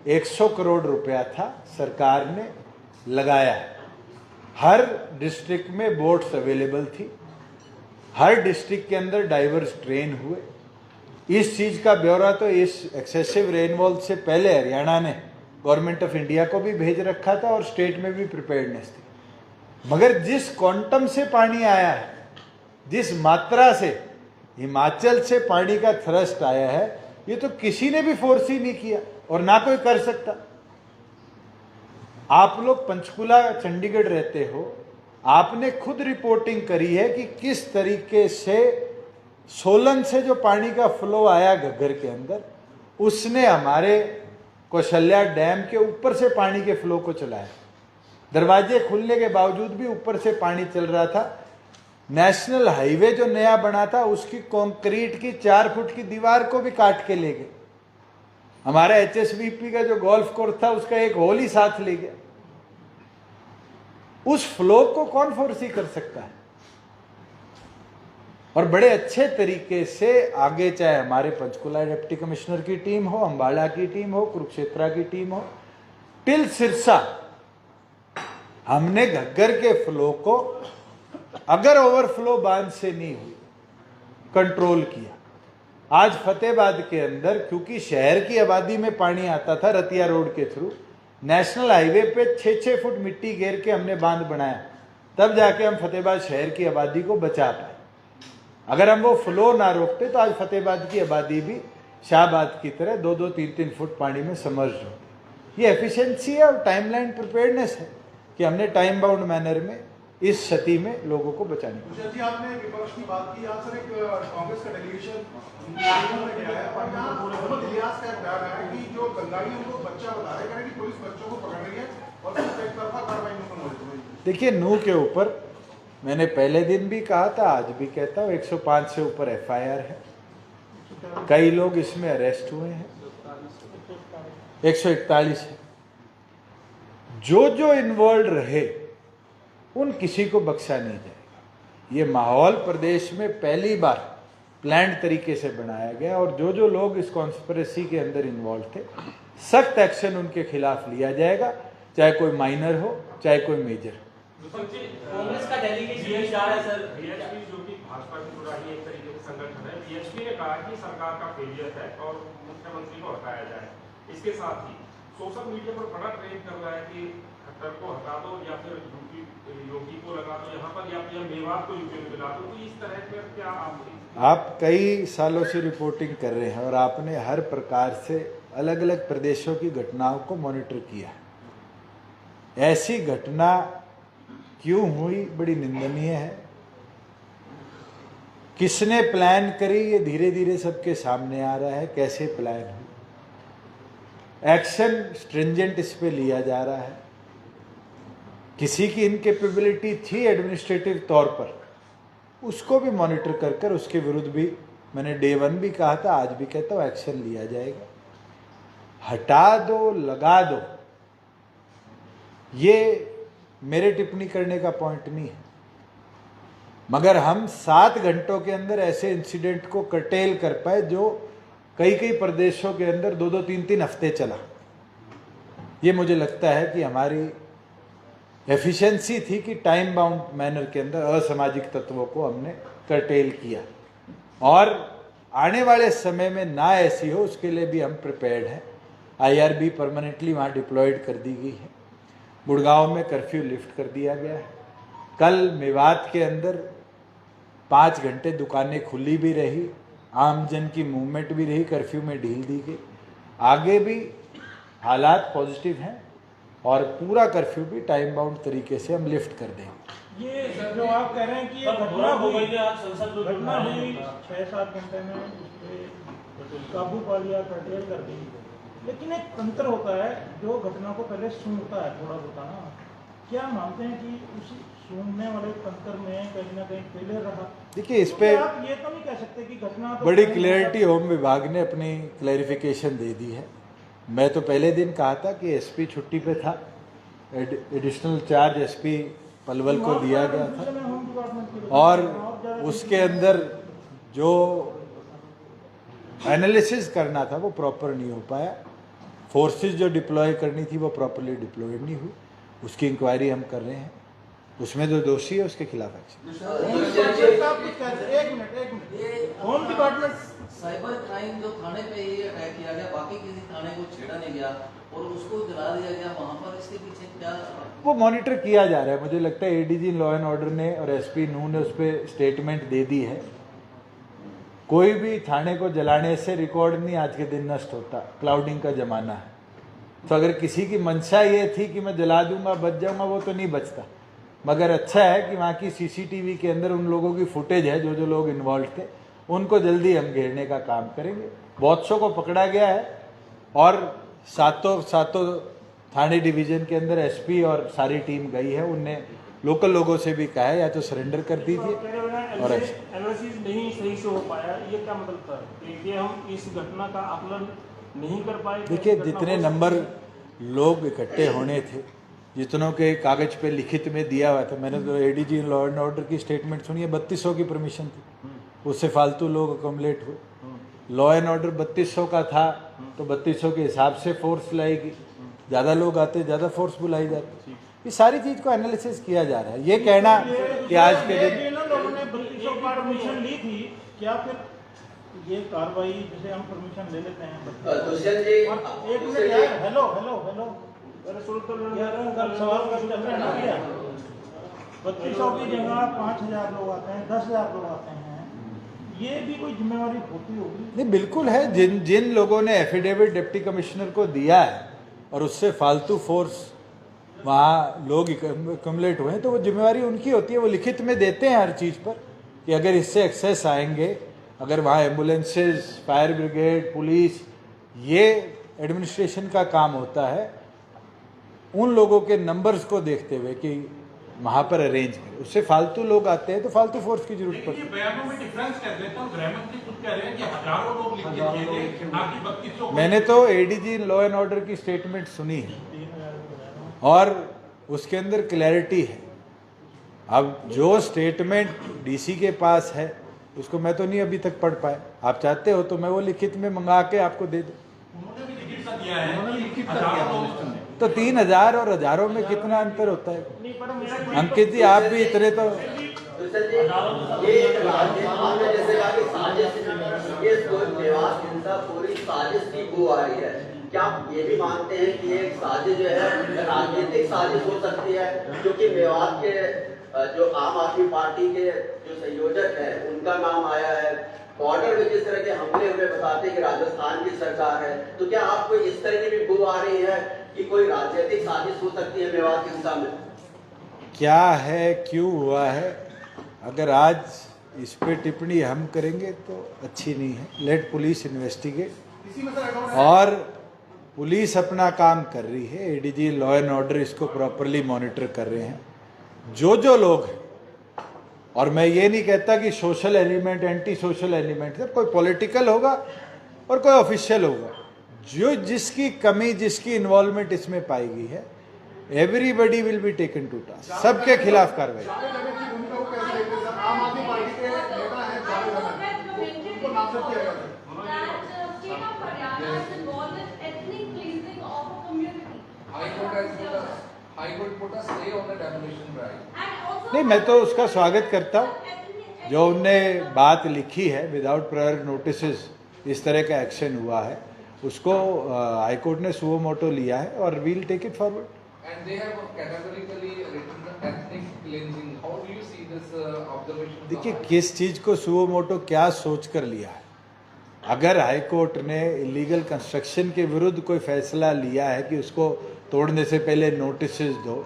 1100 करोड़ रुपया था सरकार ने लगाया। हर डिस्ट्रिक्ट में बोट्स अवेलेबल थी, हर डिस्ट्रिक्ट के अंदर डाइवर्स ट्रेन हुए। इस चीज का ब्यौरा तो इस एक्सेसिव रेनफॉल से पहले हरियाणा ने गवर्नमेंट ऑफ इंडिया को भी भेज रखा था और स्टेट में भी प्रिपेयर्डनेस थी। मगर जिस क्वांटम से पानी आया है, जिस मात्रा से हिमाचल से पानी का थ्रस्ट आया है, ये तो किसी ने भी फोर्स ही नहीं किया और ना कोई कर सकता। आप लोग पंचकुला चंडीगढ़ रहते हो, आपने खुद रिपोर्टिंग करी है कि किस तरीके से सोलन से जो पानी का फ्लो आया घग्गर के अंदर, उसने हमारे कौशल्या डैम के ऊपर से पानी के फ्लो को चलाया। दरवाजे खुलने के बावजूद भी ऊपर से पानी चल रहा था। नेशनल हाईवे जो नया बना था उसकी कंक्रीट की 4 फुट की दीवार को भी काट के ले गए। हमारा HSBP का जो गोल्फ कोर्स था उसका एक होल ही साथ ले गया। उस फ्लो को कौन फोर्सी कर सकता है? और बड़े अच्छे तरीके से आगे, चाहे हमारे पंचकुला डिप्टी कमिश्नर की टीम हो, अम्बाला की टीम हो, कुरुक्षेत्रा की टीम हो, टिल सिरसा, हमने घग्गर के फ्लो को अगर ओवरफ्लो बांध से नहीं हुई कंट्रोल किया। आज फतेहबाद के अंदर क्योंकि शहर की आबादी में पानी आता था रतिया रोड के थ्रू, नेशनल हाईवे पे 6-6 फुट मिट्टी घेर के हमने बांध बनाया, तब जाके हम फतेहबाद शहर की आबादी को बचा पाए। अगर हम वो फ्लो ना रोकते तो आज फतेहबाद की आबादी भी शाहबाद की तरह 2-2, 3-3 फुट पानी में समर्ज होती। ये एफिशिएंसी है और टाइमलाइन प्रिपेयर्डनेस है कि हमने टाइम बाउंड मैनर में इस क्षति में लोगों को बचाने की। जी, आपने विपक्ष की बात की। आज सर एक कांग्रेस का डेलीगेशन में गया है और यहाँ मोहम्मद इलियास का बयान है कि जो गंगाई उनको बच्चा बता रहे हैं कि पुलिस बच्चों को पकड़ रही है और एक तरफा कार्रवाई में। देखिए, नूह के ऊपर मैंने पहले दिन भी कहा था, आज भी कहता हूँ, 105 से ऊपर FIR है। कई लोग इसमें अरेस्ट हुए हैं, 141 है। जो जो इन्वॉल्व रहे उन किसी को बख्शा नहीं जाएगा। ये माहौल प्रदेश में पहली बार प्लान्ड तरीके से बनाया गया और जो जो लोग इस कॉन्स्पिरेसी के अंदर इन्वॉल्व थे, सख्त एक्शन उनके खिलाफ लिया जाएगा, चाहे कोई माइनर हो चाहे कोई मेजर हो। कांग्रेस का डेलीगेशन जा रहा है सर। बीएचपी जो कि भाजपा की पूरा ही एक तरीके से संगठन है, बीएचपी ने कहा कि सरकार का फेलियर है और मुख्यमंत्री को हटाया जाए। इसके साथ ही सोशल मीडिया पर बड़ा ट्रेंड कर रहा है कि खट्टर को हटा दो या फिर योगी को लगा दो यहाँ पर, या फिर मेवात को यूपी में मिला दो। तो इस तरह के क्या आप कई सालों से रिपोर्टिंग कर रहे हैं और आपने हर प्रकार से अलग अलग प्रदेशों की घटनाओं को मॉनिटर किया है। ऐसी घटना क्यों हुई, बड़ी निंदनीय है। किसने प्लान करी, ये धीरे धीरे सबके सामने आ रहा है। कैसे प्लान हुई, एक्शन स्ट्रिंजेंट इस पे लिया जा रहा है। किसी की इनकेपेबिलिटी थी एडमिनिस्ट्रेटिव तौर पर, उसको भी मॉनिटर कर कर उसके विरुद्ध भी मैंने डे 1 भी कहा था, आज भी कहता हूँ, एक्शन लिया जाएगा। हटा दो, लगा दो, ये मेरे टिप्पणी करने का पॉइंट नहीं है, मगर हम 7 घंटों के अंदर ऐसे इंसिडेंट को कर्टेल कर पाए जो कई प्रदेशों के अंदर 2-2, 3-3 हफ्ते चला। ये मुझे लगता है कि हमारी एफिशिएंसी थी कि टाइम बाउंड मैनर के अंदर असामाजिक तत्वों को हमने कर्टेल किया, और आने वाले समय में ना ऐसी हो उसके लिए भी हम प्रिपेयर्ड हैं। IRB परमानेंटली वहाँ डिप्लॉयड कर दी गई है। गुड़गांव में कर्फ्यू लिफ्ट कर दिया गया है। कल मेवात के अंदर 5 घंटे दुकानें खुली भी रही, आम जन की मूवमेंट भी रही, कर्फ्यू में ढील दी गई। आगे भी हालात पॉजिटिव हैं और पूरा कर्फ्यू भी टाइम बाउंड तरीके से हम लिफ्ट कर देंगे। ये जो आप कह रहे हैं कि ये घटना हुई 6-7 घंटे में उस पे काबू पा लिया, कर्टेल कर दी, लेकिन एक तंत्र होता है जो घटना को पहले सूंघता है थोड़ा बहुत ना। क्या मानते हैं कि उस सूंघने वाले तंत्र में कहीं ना कहीं फेलियर रहा? देखिए, इस पे आप ये तो नहीं कह सकते कि घटना तो बड़ी क्लैरिटी होम विभाग ने अपनी क्लैरिफिकेशन दे दी है। मैं तो पहले दिन कहा था कि SP छुट्टी पे था, एडिशनल चार्ज SP पलवल को दिया गया था, और उसके अंदर जो एनालिसिस करना था वो प्रॉपर नहीं हो पाया। फोर्सेस जो डिप्लॉय करनी थी वो प्रॉपरली डिप्लॉयड नहीं हुई। उसकी इंक्वायरी हम कर रहे हैं, उसमें जो दोषी है उसके खिलाफ एक्शन। एक minute home department cyber crime जो थाने पे ही अटैक किया गया, बाकी किसी थाने को छेड़ा नहीं गया और उसको जला दिया गया, वहाँ पर इसके पीछे क्या? वो मॉनिटर किया जा रहा है। मुझे लगता है ADG लॉ एंड ऑर्डर ने और SP नूह ने उस पर स्टेटमेंट दे दी है। कोई भी थाने को जलाने से रिकॉर्ड नहीं आज के दिन नष्ट होता, क्लाउडिंग का जमाना है। तो अगर किसी की मंशा ये थी कि मैं जला दूंगा बच जाऊंगा, वो तो नहीं बचता। मगर अच्छा है कि वहाँ की CCTV के अंदर उन लोगों की फुटेज है, जो लोग इन्वॉल्व थे, उनको जल्दी हम घेरने का काम करेंगे। बहुत सौ को पकड़ा गया है और सातों थाने डिवीजन के अंदर SP और सारी टीम गई है। उनने लोकल लोगों से भी कहा है या तो सरेंडर कर दीजिए और एनालिसिस नहीं सही से हो पाया, ये क्या मतलब था कि हम इस घटना का आकलन नहीं कर पाए? देखिए, जितने नंबर लोग इकट्ठे होने थे, जितनों के कागज पे लिखित में दिया हुआ था, मैंने तो ADG लॉ एंड ऑर्डर की स्टेटमेंट सुनी है, 3200 की परमिशन थी, उससे फालतू लोग अकोमोडेट हुए। लॉ एंड ऑर्डर 3200 का था तो 3200 के हिसाब से फोर्स लाएगी, ज़्यादा लोग आते ज़्यादा फोर्स बुलाई जाती। ये सारी चीज़ को एनालिसिस किया जा रहा है। ये कहना कि आज के दिन लोगों ने 3200 की परमिशन ली थी, क्या फिर ये कार्रवाई जिसे हम परमिशन ले लेते हैं? दुष्यंत जी, एक मिनट यार, हेलो सवाल का चल रहा है ना भैया। 3200 की जगह 5000 लोग आते हैं, 10,000 लोग आते हैं, ये भी कोई जिम्मेवारी होती होगी? नहीं, बिल्कुल है। जिन लोगों ने एफिडेविट डिप्टी कमिश्नर को दिया है और उससे फालतू फोर्स वहाँ लोग कम्युलेट हुए हैं, तो वो जिम्मेवारी उनकी होती है। वो लिखित में देते हैं हर चीज़ पर कि अगर इससे एक्सेस आएंगे, अगर वहाँ एम्बुलेंसेज, फायर ब्रिगेड, पुलिस, ये एडमिनिस्ट्रेशन का काम होता है उन लोगों के नंबर्स को देखते हुए कि वहाँ पर अरेंज करें। उससे फालतू लोग आते हैं तो फालतू फोर्स की जरूरत पड़ती है। बयानों में डिफरेंस कर देता हूं, गृह मंत्री खुद कह रहे हैं कि हजारों लोग लिख के दिए थे, ना कि 3200। मैंने तो ADG लॉ एंड ऑर्डर की स्टेटमेंट सुनी है और उसके अंदर क्लैरिटी है। अब जो स्टेटमेंट DC के पास है उसको मैं तो नहीं अभी तक पढ़ पाया। आप चाहते हो तो मैं वो लिखित में मंगा के आपको दे दूं। उन्होंने भी लिखित सा दिया है, तो 3000 और हजारों में कितना अंतर होता है? अंकित जी, आप भी इतने तो पूरी साजिश की बू आ रही है। क्या आप ये भी मानते हैं कि एक साजिश जो है राजनीतिक साजिश हो सकती है? क्योंकि मेवात के जो आम आदमी पार्टी के जो संयोजक है उनका नाम आया है, बॉर्डर में जिस तरह के हमले हुए बताते हैं कि राजस्थान की सरकार है, तो क्या आपको इस तरह की भी बू आ रही है कि कोई राजनीतिक साजिश हो सकती है मेवात के हिस्सा में? क्या है, क्यों हुआ है, अगर आज इस पे टिप्पणी हम करेंगे तो अच्छी नहीं है। लेट पुलिस इन्वेस्टिगेट, और पुलिस अपना काम कर रही है। ADG लॉ एंड ऑर्डर इसको प्रॉपरली मॉनिटर कर रहे हैं। जो लोग हैं, और मैं ये नहीं कहता कि social element, anti social element है, कोई पॉलिटिकल होगा और कोई ऑफिशियल होगा, जो जिसकी कमी, जिसकी इन्वॉल्वमेंट इसमें पाई गई है, everybody will be taken to task, सबके खिलाफ कार्रवाई। जावेद अहमद की भूमिका को कैसे देखते हैं सर? आम आदमी पार्टी के नेता हैं जावेद अहमद, उनको नामजद किया गया था। High Court put a stay on the demolition drive. नहीं, मैं तो उसका स्वागत करता हूँ। जो उनने बात लिखी है विदाउट प्रायर नोटिसेस, इस तरह का एक्शन हुआ है, उसको हाई कोर्ट ने सुओ मोटो लिया है और we'll take it forward. And they have categorically written the ethnic cleansing. How do you see this observation? देखिए, किस चीज को सुओ मोटो क्या सोच कर लिया है। अगर हाई कोर्ट ने इलीगल कंस्ट्रक्शन के विरुद्ध कोई फैसला लिया है कि उसको तोड़ने से पहले नोटिस दो,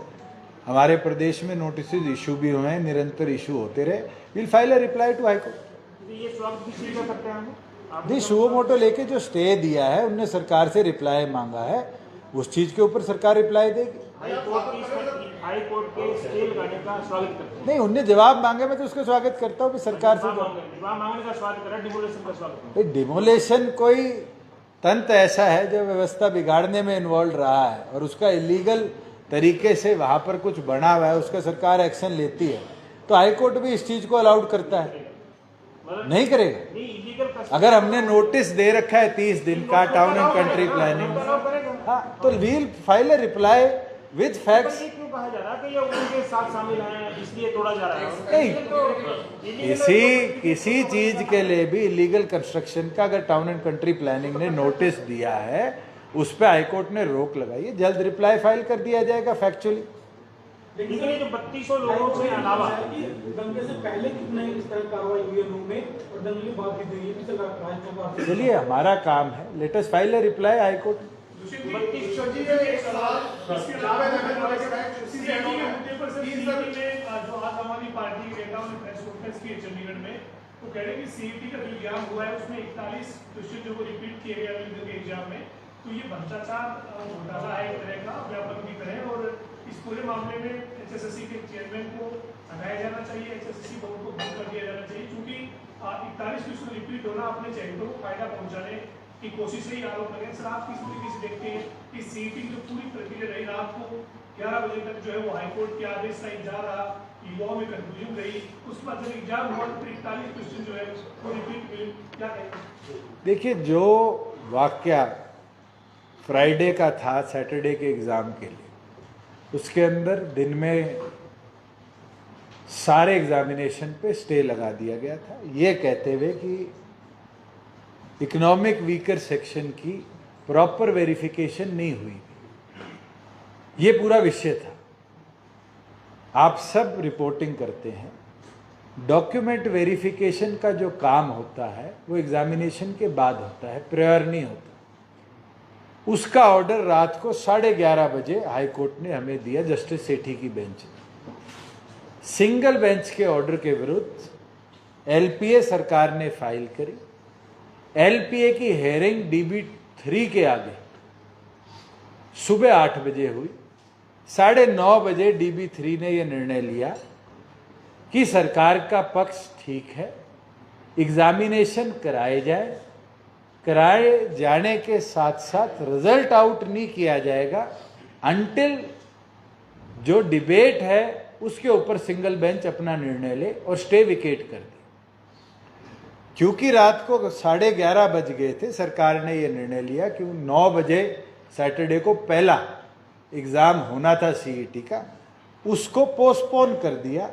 हमारे प्रदेश में नोटिस इशू भी हुए हैं, निरंतर इशू होते रहे, will file a reply to high court. ये स्वागत की चीज करते हैं हम। नहीं, सुओ मोटो लेके जो स्टे दिया है, उनने सरकार से रिप्लाई मांगा है, उस चीज के ऊपर सरकार रिप्लाई देगी। हाई कोर्ट के स्टे लगाने का स्वागत करते हैं। नहीं, उनने जवाब मांगे, मैं तो उसका स्वागत करता हूँ कि सरकार से जवाब मांगने का स्वागत करा, डिमोलेशन का स्वागत करा। डिमोलेशन कोई तंत्र ऐसा है जो व्यवस्था बिगाड़ने में इन्वॉल्व रहा है और उसका इलीगल तरीके से वहां पर कुछ बना हुआ है, उसका सरकार एक्शन लेती है, तो हाई कोर्ट भी इस चीज को अलाउड करता है, नहीं करेगा। अगर हमने नोटिस दे रखा है 30 दिन का टाउन एंड कंट्री प्लानिंग, हाँ, तो we'll file a reply with facts. क्यों कहा जा रहा है कि ये उनके साथ शामिल हैं, इसलिए तोड़ा जा रहा है? नहीं, किसी चीज के लिए भी इलीगल कंस्ट्रक्शन का अगर टाउन एंड कंट्री प्लानिंग ने नोटिस दिया है, उस पे हाईकोर्ट ने रोक लगाई है, जल्द रिप्लाई फाइल कर दिया जाएगा फैक्चुअली। लेकिन ये जो 3200 लोगों के अलावा दंगे से पहले कितने इस तरह कार्रवाई हुई है रूम में, और दंगे के बाद भी ये भी सरकार। चलिए, हमारा काम है, let us file a reply high court. Chandigarh में तो कह रहे कि सीईटी का जो एग्जाम हुआ है उसमें 41 क्वेश्चन जो रिपीट किए गए के एग्जाम में, तो ये भ्रष्टाचार घोटाला है एक तरह का, व्यापक भी करें, और इस पूरे मामले में एचएसएससी के चेयरमैन को हटाया जाना चाहिए, एचएसएससी बोर्ड को बंद कर दिया जाना चाहिए, क्योंकि 41 क्वेश्चन रिपीट होना अपने चेहरों को फायदा पहुंचाने की कोशिश से ही आरोप लगे। सर, आप किस तरीके से देखते हैं कि सीईटी जो पूरी प्रक्रिया रही, रात को 11 बजे तक जो है वो हाईकोर्ट के आदेश का इंतजार रहा, युवाओं में कंफ्यूजन रही, उसके बाद जब एग्जाम हुआ तो 41 क्वेश्चन जो है वो रिपीट हुए, क्या कहेंगे? देखिए, जो वाकया फ्राइडे का था सैटरडे के एग्जाम के लिए, उसके अंदर दिन में सारे एग्जामिनेशन पे स्टे लगा दिया गया था, ये कहते हुए कि इकोनॉमिक वीकर सेक्शन की प्रॉपर वेरिफिकेशन नहीं हुई। ये पूरा विषय था। आप सब रिपोर्टिंग करते हैं, डॉक्यूमेंट वेरिफिकेशन का जो काम होता है वो एग्जामिनेशन के बाद होता है, प्रायर नहीं होता। उसका ऑर्डर रात को 11:30 बजे हाई कोर्ट ने हमें दिया, जस्टिस सेठी की बेंच ने। सिंगल बेंच के ऑर्डर के विरुद्ध एलपीए सरकार ने फाइल करी। एलपीए की हेयरिंग DB3 के आगे सुबह 8 बजे हुई। 9:30 बजे DB3 ने यह निर्णय लिया कि सरकार का पक्ष ठीक है, एग्जामिनेशन कराए जाए, कराए जाने के साथ साथ रिजल्ट आउट नहीं किया जाएगा अंटिल जो डिबेट है उसके ऊपर सिंगल बेंच अपना निर्णय ले और स्टे विकेट कर दे। क्योंकि रात को 11:30 बज गए थे, सरकार ने यह निर्णय लिया कि 9 बजे सैटरडे को पहला एग्जाम होना था सीईटी का, उसको पोस्टपोन कर दिया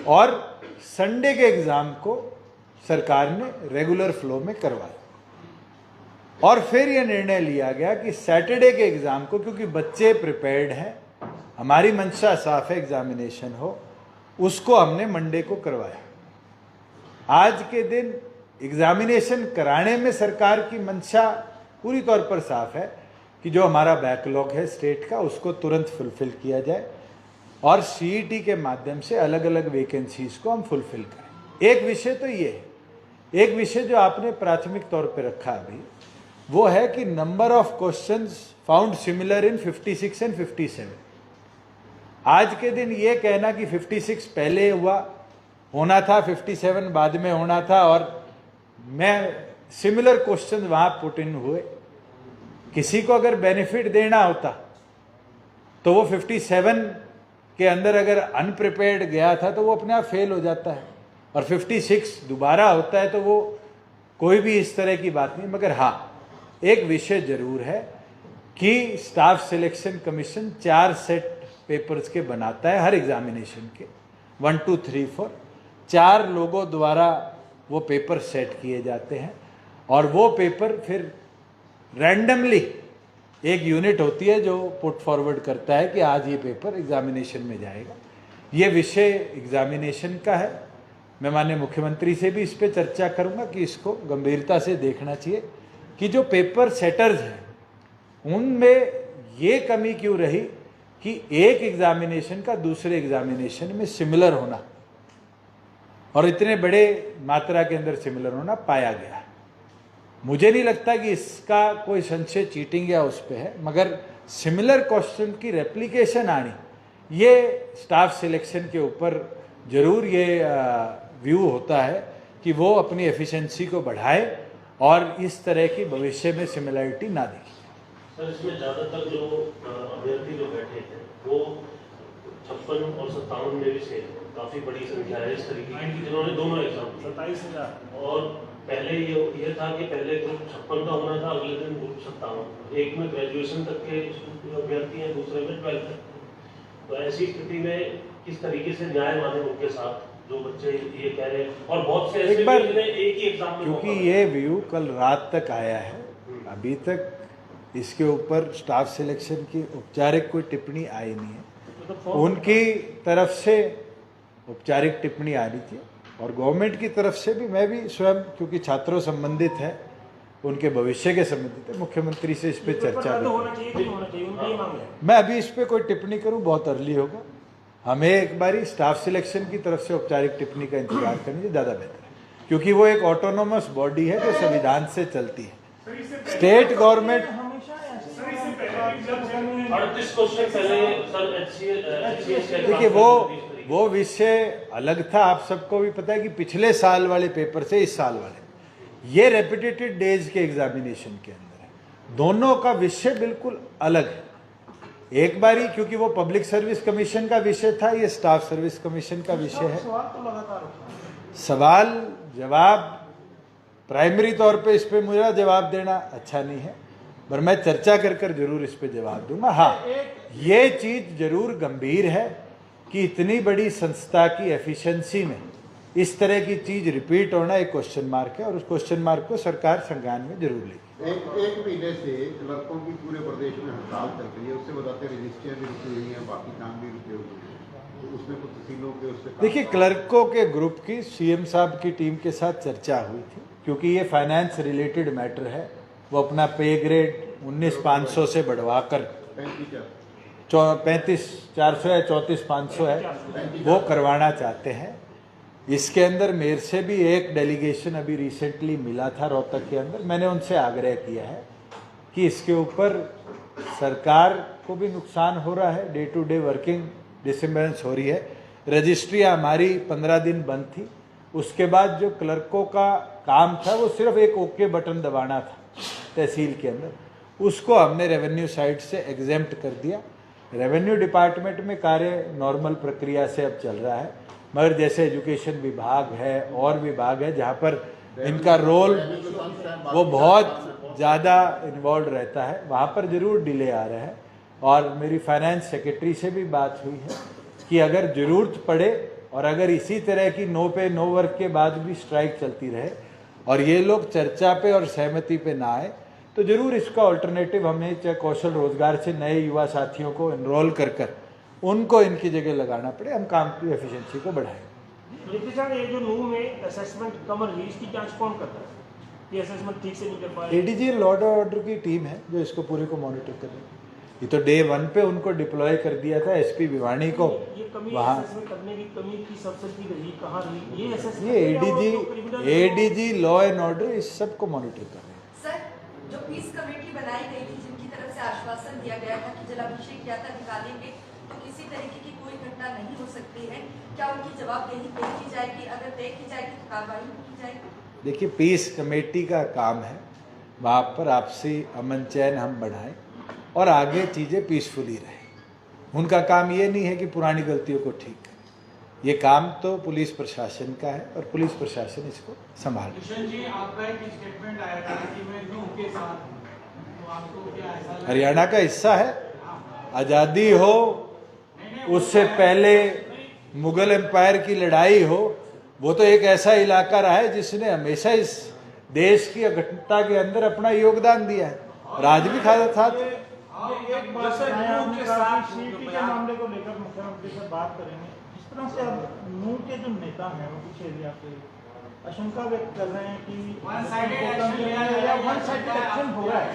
और संडे के एग्जाम को सरकार ने रेगुलर फ्लो में करवाया। और फिर यह निर्णय लिया गया कि सैटरडे के एग्जाम को, क्योंकि बच्चे प्रिपेयर्ड हैं, हमारी मंशा साफ है एग्जामिनेशन हो, उसको हमने मंडे को करवाया। आज के दिन एग्जामिनेशन कराने में सरकार की मंशा पूरी तौर पर साफ है कि जो हमारा बैकलॉग है स्टेट का उसको तुरंत फुलफिल किया जाए और सीईटी के माध्यम से अलग अलग वैकेंसीज को हम फुलफिल करें। एक विषय तो ये है, एक विषय जो आपने प्राथमिक तौर पर रखा अभी, वो है कि number of questions found similar in 56 and 57। आज के दिन ये कहना कि 56 पहले होना था, 57 बाद में होना था, और मैं सिमिलर क्वेश्चन वहां पुट इन हुए। किसी को अगर बेनिफिट देना होता तो वो 57 के अंदर अगर अनप्रिपेयर्ड गया था तो वो अपने आप फेल हो जाता है, और 56 दोबारा होता है तो वो कोई भी इस तरह की बात नहीं। मगर हाँ, एक विषय जरूर है कि staff selection commission 4 set papers के बनाता है हर एग्जामिनेशन के, 1 2 3 4, 4 लोगों द्वारा वो पेपर सेट किए जाते हैं, और वो पेपर फिर रैंडमली एक यूनिट होती है जो पुट फॉरवर्ड करता है कि आज ये पेपर एग्जामिनेशन में जाएगा। ये विषय एग्जामिनेशन का है। मैं माननीय मुख्यमंत्री से भी इस पे चर्चा करूंगा कि इसको गंभीरता से देखना चाहिए कि जो पेपर सेटर्स हैं उनमें ये कमी क्यों रही कि एक एग्जामिनेशन का दूसरे एग्जामिनेशन में सिमिलर होना, और इतने बड़े मात्रा के अंदर सिमिलर होना पाया गया। मुझे नहीं लगता कि इसका कोई संशय चीटिंग या उस पे है, मगर सिमिलर क्वेश्चन की रेप्लिकेशन आनी, ये स्टाफ सिलेक्शन के ऊपर जरूर ये व्यू होता है कि वो अपनी एफिशिएंसी को बढ़ाए और इस तरह की भविष्य में सिमिलरिटी ना दिखे। सर, इसमें ज़्यादातर जो अभ्यर्थी जो बैठे थे वो 56 और 57 में से काफ़ी बड़ी संख्या है इस तरीके की जिन्होंने दोनों एग्जाम 27,000, और पहले ये था कि पहले ग्रुप 56 का होना था, अगले दिन ग्रुप 57। एक में ग्रेजुएशन तक के अभ्यर्थी हैं, दूसरे में 12th तक। तो ऐसी स्थिति में किस तरीके से न्याय माने उनके साथ जो बच्चे ये कह रहे हैं, और बहुत से ऐसे भी जिन्हें एक ही एग्जाम में, क्योंकि ये व्यू कल रात तक आया है, अभी तक इसके ऊपर स्टाफ सिलेक्शन की औपचारिक कोई टिप्पणी आई नहीं है। उनकी तरफ से औपचारिक टिप्पणी आ रही थी, और गवर्नमेंट की तरफ से भी, मैं भी स्वयं, क्योंकि छात्रों संबंधित है, उनके भविष्य के संबंधित है, मुख्यमंत्री से इस पे चर्चा मैं अभी इस पे कोई टिप्पणी करूं बहुत अर्ली होगा। हमें एक बारी स्टाफ सिलेक्शन की तरफ से औपचारिक टिप्पणी का इंतजार करनी ज़्यादा बेहतर है, क्योंकि वो एक ऑटोनोमस बॉडी है जो संविधान से चलती है। स्टेट गवर्नमेंट देखिए, वो विषय अलग था। आप सबको भी पता है कि पिछले साल वाले पेपर से इस साल वाले, ये रेपिटेटेड डेज के एग्जामिनेशन के अंदर है, दोनों का विषय बिल्कुल अलग है। एक बारी क्योंकि वो पब्लिक सर्विस कमीशन का विषय था, ये स्टाफ सर्विस कमीशन का विषय है। सवाल जवाब प्राइमरी तौर पे इस पे मुझे जवाब देना अच्छा नहीं है, पर मैं चर्चा कर जरूर इस पे जवाब दूंगा। हाँ, ये चीज जरूर गंभीर है कि इतनी बड़ी संस्था की एफिशिएंसी में इस तरह की चीज रिपीट होना एक क्वेश्चन मार्क है, और उस क्वेश्चन मार्क को सरकार संज्ञान में जरूर लेगी। एक महीने से क्लर्कों की पूरे प्रदेश में हड़ताल चल रही है, उससे बताते रजिस्ट्रियां भी रुकी हुई हैं, बाकी काम भी रुके हुए हैं, तो उसमें कुछ तहसीलों के उससे देखिए, क्लर्कों के ग्रुप की सीएम साहब की टीम के साथ चर्चा हुई थी, क्योंकि ये फाइनेंस रिलेटेड मैटर है। वो अपना पे ग्रेड 19,500 से बढ़वाकर 35,400 है, 34,500 है, वो करवाना चाहते हैं। इसके अंदर मेरे से भी एक डेलीगेशन अभी रिसेंटली मिला था रोहतक के अंदर। मैंने उनसे आग्रह किया है कि इसके ऊपर सरकार को भी नुकसान हो रहा है, डे टू डे वर्किंग डिसइम्बेलेंस हो रही है। रजिस्ट्रियाँ हमारी 15 दिन बंद थी, उसके बाद जो क्लर्कों का काम था वो सिर्फ एक ओके बटन दबाना था तहसील के अंदर, उसको हमने रेवेन्यू साइड से एग्जेम्प्ट कर दिया। रेवेन्यू डिपार्टमेंट में कार्य नॉर्मल प्रक्रिया से अब चल रहा है, मगर जैसे एजुकेशन विभाग है और विभाग है जहाँ पर इनका रोल वो बहुत ज़्यादा इन्वॉल्व रहता है, वहाँ पर ज़रूर डिले आ रहा है। और मेरी फाइनेंस सेक्रेटरी से भी बात हुई है कि अगर ज़रूरत पड़े और अगर इसी तरह की नो पे नो वर्क के बाद भी स्ट्राइक चलती रहे और ये लोग चर्चा पे और सहमति पे ना आए, तो जरूर इसका ऑल्टरनेटिव हमें चाहे कौशल रोजगार से नए युवा साथियों को एनरोल कर उनको इनकी जगह लगाना पड़े, हम काम की एफिशिएंसी को बढ़ाएं। ये जो नूह में असेसमेंट कम रही, इसकी जांच कौन करता है? ये असेसमेंट ठीक से नहीं कर पाए। एडीजी लॉ एंड ऑर्डर की टीम है जो इसको पूरे को मॉनिटर कर रही है। ये तो डे 1 पे उनको डिप्लॉय कर दिया था एसपी भिवानी को। ये कमी वहाँ करने की कमी की सबसे की रही, कहाँ रही ये असेसमेंट? ये एडीजी लॉ एंड ऑर्डर इस सब को मॉनिटर कर रहे हैं। सर, जो पीस कमेटी बनाई गई थी जिनकी तरफ से आश्वासन दिया गया था कि जलाभिषेक यात्रा निकालेंगे तो किसी तरीके की कोई घटना नहीं हो सकती है, क्या उनकी जवाबदेही तय की जाएगी? अगर तय की जाएगी तो कार्रवाई की जाएगी? देखिए, पीस कमेटी का काम है वहाँ पर आपसी अमन चैन हम बढ़ाएं और आगे चीज़ें पीसफुली रहें। उनका काम ये नहीं है कि पुरानी गलतियों को ठीक करें, ये काम तो पुलिस प्रशासन का है और पुलिस प्रशासन इसको संभाल। किशन जी, आपका एक स्टेटमेंट आया था कि मैं नूह के साथ हूं, तो आपको क्या ऐसा लगा? हरियाणा का हिस्सा है, आज़ादी हो, उससे पहले मुगल एम्पायर की लड़ाई हो, वो तो एक ऐसा इलाका रहा है जिसने हमेशा इस देश की अखंडता के अंदर अपना योगदान दिया है, राज भी खाया था। एक बात आपने कहा कि सीटी के मामले को लेकर मुख्यमंत्री से बात करेंगे। जिस तरह से अब नूह के जो नेता हैं वो कुछ एरिया के आशंका व्यक्त कर रहे हैं कि वन साइडेड एक्शन हो रहा है,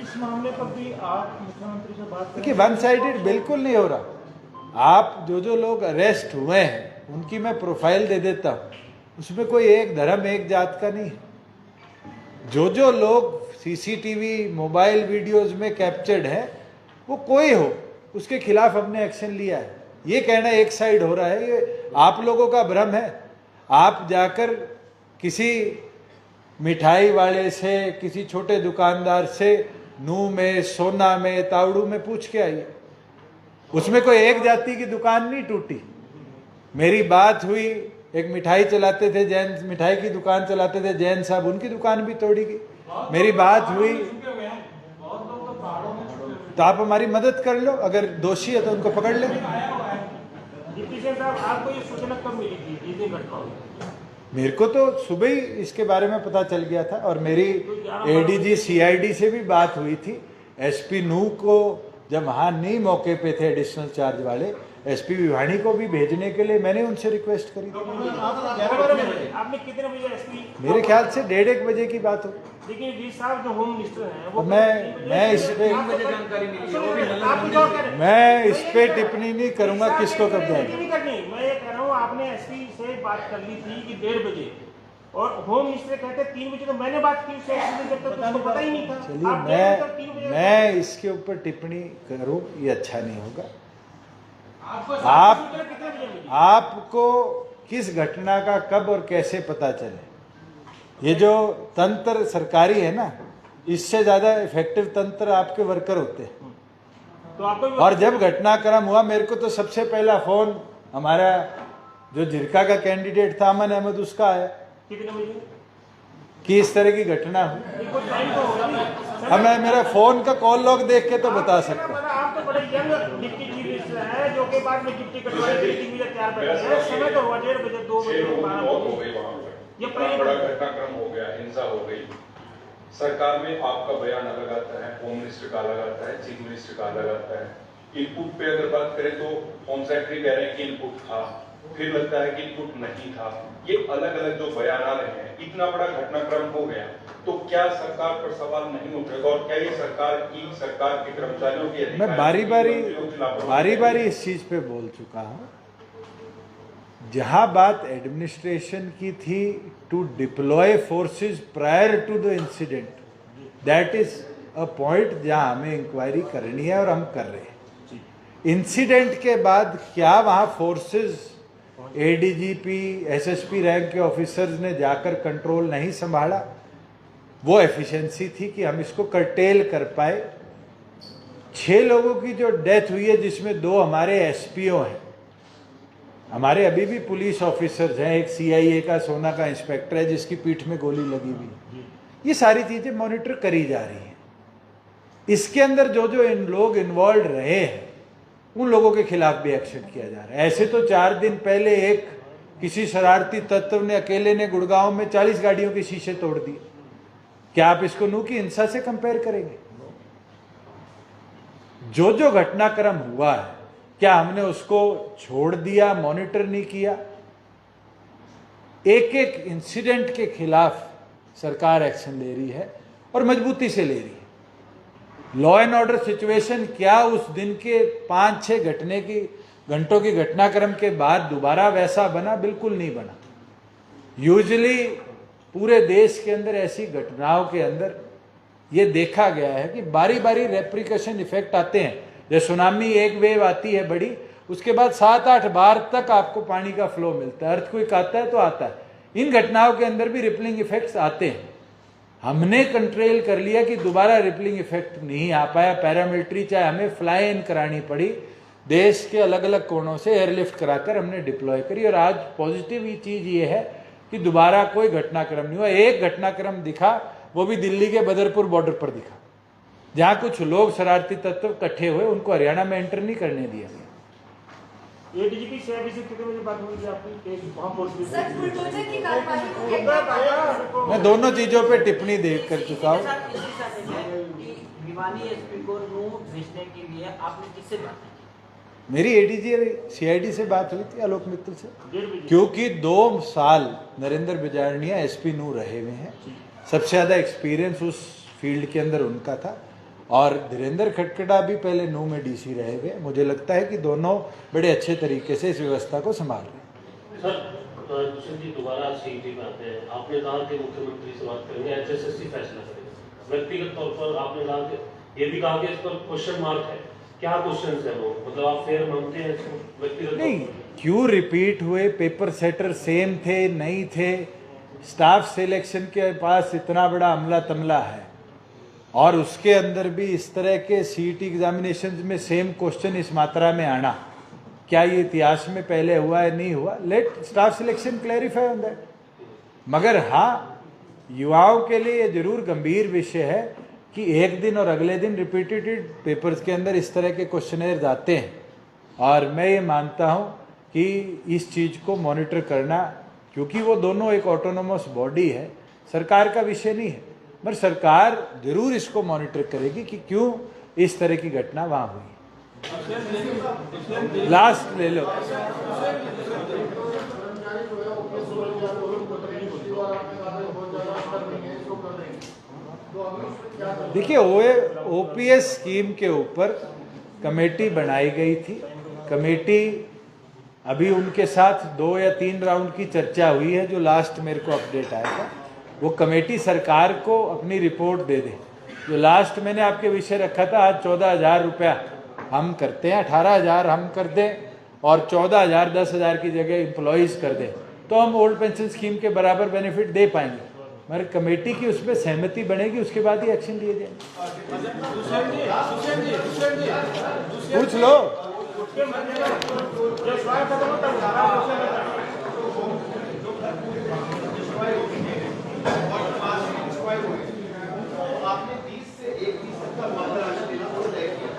इस मामले पर भी आप मुख्यमंत्री से बात करेंगे? देखिए, वन साइडेड बिल्कुल नहीं हो रहा। आप जो लोग अरेस्ट हुए हैं उनकी मैं प्रोफाइल दे देता हूँ, उसमें कोई एक धर्म एक जात का नहीं है। जो लोग सीसीटीवी मोबाइल वीडियोस में कैप्चर्ड है, वो कोई हो, उसके खिलाफ हमने एक्शन लिया है। ये कहना एक साइड हो रहा है, ये आप लोगों का भ्रम है। आप जाकर किसी मिठाई वाले से, किसी छोटे दुकानदार से नूह में, सोना में, तावड़ू में पूछ के आइए, उसमें कोई एक जाति की दुकान नहीं टूटी। मेरी बात हुई, एक मिठाई चलाते थे, जैन मिठाई की दुकान चलाते थे जैन साहब, उनकी दुकान भी तोड़ी गई। मेरी बात हुई, तो आप हमारी मदद कर लो, अगर दोषी है तो उनको पकड़ लेंगे। डिप्टी साहब, आपको ये सूचना कब मिली थी इतनी घटनाओं? मेरे को तो सुबह ही इसके बारे में पता चल गया था और मेरी एडीजी सीआईडी से भी बात हुई थी। एसपी नूह को जब वहाँ नहीं मौके पे थे एडिशनल चार्ज वाले, एसपी विवानी को भी भेजने के लिए मैंने उनसे रिक्वेस्ट करी थी। आपने कितने बजे एसपी? मेरे ख्याल से 1:30 बजे की बात हो। लेकिन जी साहब जो होम मिनिस्टर हैं वो मैं इस पे टिप्पणी नहीं करूंगा किसको कब जाएगा। मैं ये कह रहा हूँ, आपने एसपी से बात कर ली थी कि 1:30 बजे, और होम मिनिस्टर कहते 3 बजे, तो मैंने बात की उससे जब तक उसको पता ही नहीं था। चलिए, मैं इसके ऊपर टिप्पणी करूं ये अच्छा नहीं होगा। आपको किस घटना का कब और कैसे पता चले, ये जो तंत्र सरकारी है ना, इससे ज्यादा इफेक्टिव तंत्र आपके वर्कर होते हैं। तो आपको और जब घटनाक्रम हुआ, मेरे को तो सबसे पहला फोन हमारा जो जिरका का कैंडिडेट था अमन अहमद, उसका आया कितने बजे कि इस तरह की घटना हुई। अब मैं मेरा फोन का कॉल लॉग देख के तो बता सकता हूँ। आप तो बड़े यंग डिप्टी चीफ मिनिस्टर हैं, जो के बाद में डिप्टी कटवाई टीवी में तैयार बैठे हैं। समय तो हुआ 1:30 बजे, 2 बजे, 12 बजे। ये बड़ा घटनाक्रम हो गया, हिंसा हो गई। सरकार में आपका बयान अलग आता है, होम मिनिस्टर का अलग आता है, चीफ मिनिस्टर का अलग आता है। इनपुट पे अगर बात करें तो होम सेक्रेटरी कह रहे हैं कि इनपुट था, फिर लगता है कि इनपुट नहीं था। ये अलग अलग जो बयान आ रहे हैं, इतना बड़ा घटनाक्रम हो गया, तो क्या सरकार पर सवाल नहीं उठेगा? और क्या ये सरकार के कर्मचारियों की, मैं बारी बारी इस चीज पे बोल चुका हूँ। जहां बात एडमिनिस्ट्रेशन की थी to deploy forces prior to the incident, that is a point जहां हमें इंक्वायरी करनी है और हम कर रहे हैं। इंसिडेंट के बाद क्या वहां फोर्सेस, एडीजीपी, एसएसपी रैंक के ऑफिसर्स ने जाकर कंट्रोल नहीं संभाला? वो एफिशिएंसी थी कि हम इसको कर्टेल कर पाए। 6 लोगों की जो डेथ हुई है, जिसमें 2 हमारे एसपीओ हैं, हमारे अभी भी पुलिस ऑफिसर्स हैं, एक सीआईए का सोना का इंस्पेक्टर है जिसकी पीठ में गोली लगी हुई है। ये सारी चीजें मॉनिटर करी जा रही हैं। इसके अंदर जो इन लोग इन्वॉल्व रहे हैं, उन लोगों के खिलाफ भी एक्शन किया जा रहा है। ऐसे तो 4 दिन पहले एक किसी शरारती तत्व ने अकेले ने गुड़गांव में 40 गाड़ियों के शीशे तोड़ दिए। क्या आप इसको नूह की हिंसा से कंपेयर करेंगे? जो घटनाक्रम हुआ है, क्या हमने उसको छोड़ दिया, मॉनिटर नहीं किया? एक एक इंसिडेंट के खिलाफ सरकार एक्शन ले रही है और मजबूती से ले रही है। लॉ एंड ऑर्डर सिचुएशन क्या उस दिन के 5-6 घंटों की घटनाक्रम के बाद दोबारा वैसा बना? बिल्कुल नहीं बना। यूजुअली पूरे देश के अंदर ऐसी घटनाओं के अंदर ये देखा गया है कि बारी बारी रेप्रिकशन इफेक्ट आते हैं। जैसे सुनामी एक वेव आती है बड़ी, उसके बाद 7-8 बार तक आपको पानी का फ्लो मिलता है। अर्थक्वेक आता है तो आता है। इन घटनाओं के अंदर भी रिपलिंग इफेक्ट्स आते हैं। हमने कंट्रोल कर लिया कि दोबारा रिपलिंग इफेक्ट नहीं आ पाया। पैरामिलिट्री चाहे हमें फ्लाई इन करानी पड़ी, देश के अलग अलग कोनों से एयरलिफ्ट कराकर हमने डिप्लॉय करी। और आज पॉजिटिव चीज़ ये है कि दोबारा कोई घटनाक्रम नहीं हुआ। एक घटनाक्रम दिखा, वो भी दिल्ली के बदरपुर बॉर्डर पर दिखा, जहाँ कुछ लोग शरारती तत्व इकट्ठे हुए, उनको हरियाणा में एंटर नहीं करने दिया। एडीजीपी CID से कितने बजे बात हुई थी आपकी? एक वहाँ पहुँच गई सर, बुलडोजर की कार्रवाई को मुद्दा आया। मैं दोनों चीज़ों पे टिप्पणी दे कर चुका हूँ। भिवानी एसपी को नू भेजने के लिए आपने किससे बात की? मेरी ADG CID से बात हुई थी, आलोक मित्तल से, क्योंकि 2 साल नरेंद्र बिजारनिया SP नू रहे हुए हैं। सबसे ज़्यादा एक्सपीरियंस उस फील्ड के अंदर उनका था, और धीरेन्द्र खटकड़ा भी पहले नू में DC रहे हुए। मुझे लगता है कि दोनों बड़े अच्छे तरीके से इस व्यवस्था को संभाल रहे हैं। सर दुष्यंत जी दोबारा CET में आते हैं। आपने कहा कि मुख्यमंत्री से बात करेंगे, HSSC फैसला करेगा। व्यक्तिगत तौर पर आपने कहा कि ये भी कहा कि इस पर क्वेश्चन मार्क है। क्या क्वेश्चन है वो? मतलब आप फेयर मानते हैं इसको व्यक्तिगत? नहीं, क्यों रिपीट हुए? पेपर सेटर सेम थे, नहीं थे? स्टाफ सिलेक्शन के पास इतना बड़ा अमला तमला है, और उसके अंदर भी इस तरह के CET एग्जामिनेशन में सेम क्वेश्चन इस मात्रा में आना, क्या ये इतिहास में पहले हुआ है? नहीं हुआ। Let staff selection clarify on that. मगर हाँ, युवाओं के लिए ये जरूर गंभीर विषय है कि एक दिन और अगले दिन रिपीटेड पेपर्स के अंदर इस तरह के क्वेश्चनेयर आते हैं, और मैं ये मानता हूँ कि इस चीज़ को मॉनिटर करना, क्योंकि वो दोनों एक ऑटोनोमस बॉडी है, सरकार का विषय नहीं है, मगर सरकार जरूर इसको मॉनिटर करेगी कि क्यों इस तरह की घटना वहाँ हुई। लास्ट ले लो। देखिए, OPS स्कीम के ऊपर कमेटी बनाई गई थी। कमेटी अभी उनके साथ 2 या 3 राउंड की चर्चा हुई है, जो लास्ट मेरे को अपडेट आया था। वो कमेटी सरकार को अपनी रिपोर्ट दे दे। जो लास्ट मैंने आपके विषय रखा था, आज 14,000 रुपया हम करते हैं, 18,000 हम कर दें, और 14,000 10,000 की जगह एम्प्लॉयज़ कर दें, तो हम ओल्ड पेंशन स्कीम के बराबर बेनिफिट दे पाएंगे। मगर कमेटी की उसमें सहमति बनेगी, उसके बाद ही एक्शन लिए जाएंगे। पूछ लो। आपने 20 से 21 तक का मुआवजा राशि देना वो तय किया,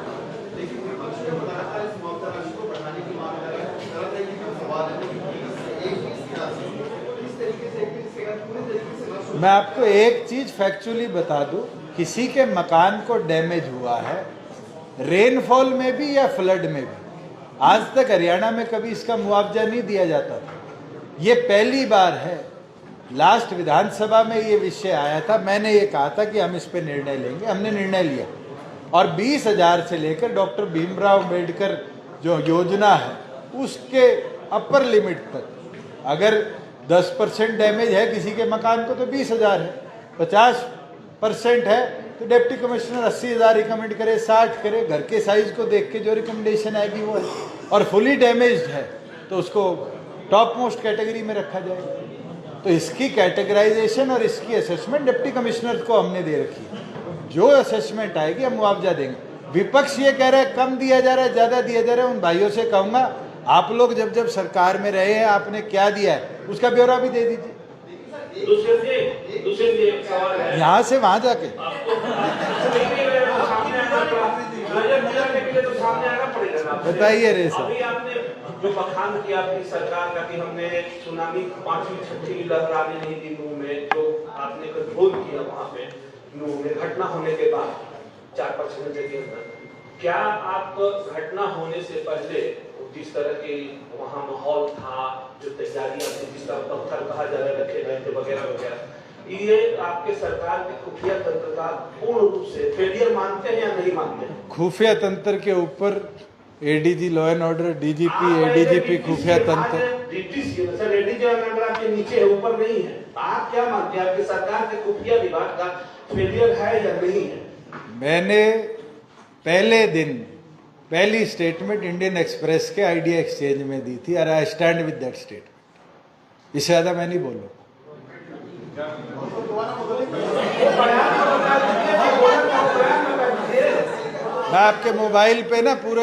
लेकिन विपक्ष ने बताया इस मुआवजा राशि को बढ़ाने की मांग कर रहा है। गलत है कि जो सवाल है कि 20 से 21 की राशि किस तरीके से पूरे तरीके से। मैं आपको एक चीज फैक्चुअली बता दूं, किसी के मकान को डैमेज हुआ है, रेनफॉल में भी या फ्लड में भी, आज तक हरियाणा में कभी इसका मुआवजा नहीं दिया जाता था। ये पहली बार है। लास्ट विधानसभा में ये विषय आया था, मैंने ये कहा था कि हम इस पे निर्णय लेंगे, हमने निर्णय लिया, और 20,000 से लेकर डॉक्टर भीमराव अंबेडकर जो योजना है उसके अपर लिमिट तक, अगर 10% डैमेज है किसी के मकान को तो 20,000 है, 50% है तो डिप्टी कमिश्नर 80,000 रिकमेंड करे, 60 करे, घर के साइज को देख के जो रिकमेंडेशन आएगी वो है, और फुली डैमेज्ड है तो उसको टॉप मोस्ट कैटेगरी में रखा जाएगा। तो इसकी कैटेगराइजेशन और इसकी असेसमेंट डिप्टी कमिश्नर को हमने दे रखी है। जो असेसमेंट आएगी हम मुआवजा देंगे। विपक्ष ये कह रहा है कम दिया जा रहा है, ज़्यादा दिया जा रहा है, उन भाइयों से कहूँगा आप लोग जब जब सरकार में रहे हैं आपने क्या दिया है उसका ब्यौरा भी दे दीजिए, यहाँ से वहाँ जाके। बताइए रे सर। जो बखान किया अपनी सरकार का कि हमने सुनामी 5वीं 6वीं लहराने नहीं दी नूह में, जो आपने कंट्रोल किया वहाँ पे नूह में घटना होने के बाद 4-5 घंटे के अंदर, क्या आप घटना होने से पहले जिस तरह के वहाँ माहौल था, जो तैयारियां थी, जिस तरह पत्थर कहा जा रहा रखे गए थे वगैरह वगैरह, ये आपके सरकार के खुफिया तंत्र का पूर्ण रूप से फेलियर मानते हैं या नहीं मानते हैं? खुफिया तंत्र के ऊपर ADG law and order, DGP ADGP खुफिया तंत्र, sir ADG law and order आपके नीचे है, ऊपर नहीं है। आप क्या मानते हैं आपकी सरकार के खुफिया विभाग का फेलियर है या नहीं है? मैंने पहले दिन पहली स्टेटमेंट इंडियन एक्सप्रेस के आइडिया एक्सचेंज में दी थी, और I stand with that statement. इससे ज्यादा मैं नहीं बोलूँ। मैं आपके मोबाइल पे ना पूरे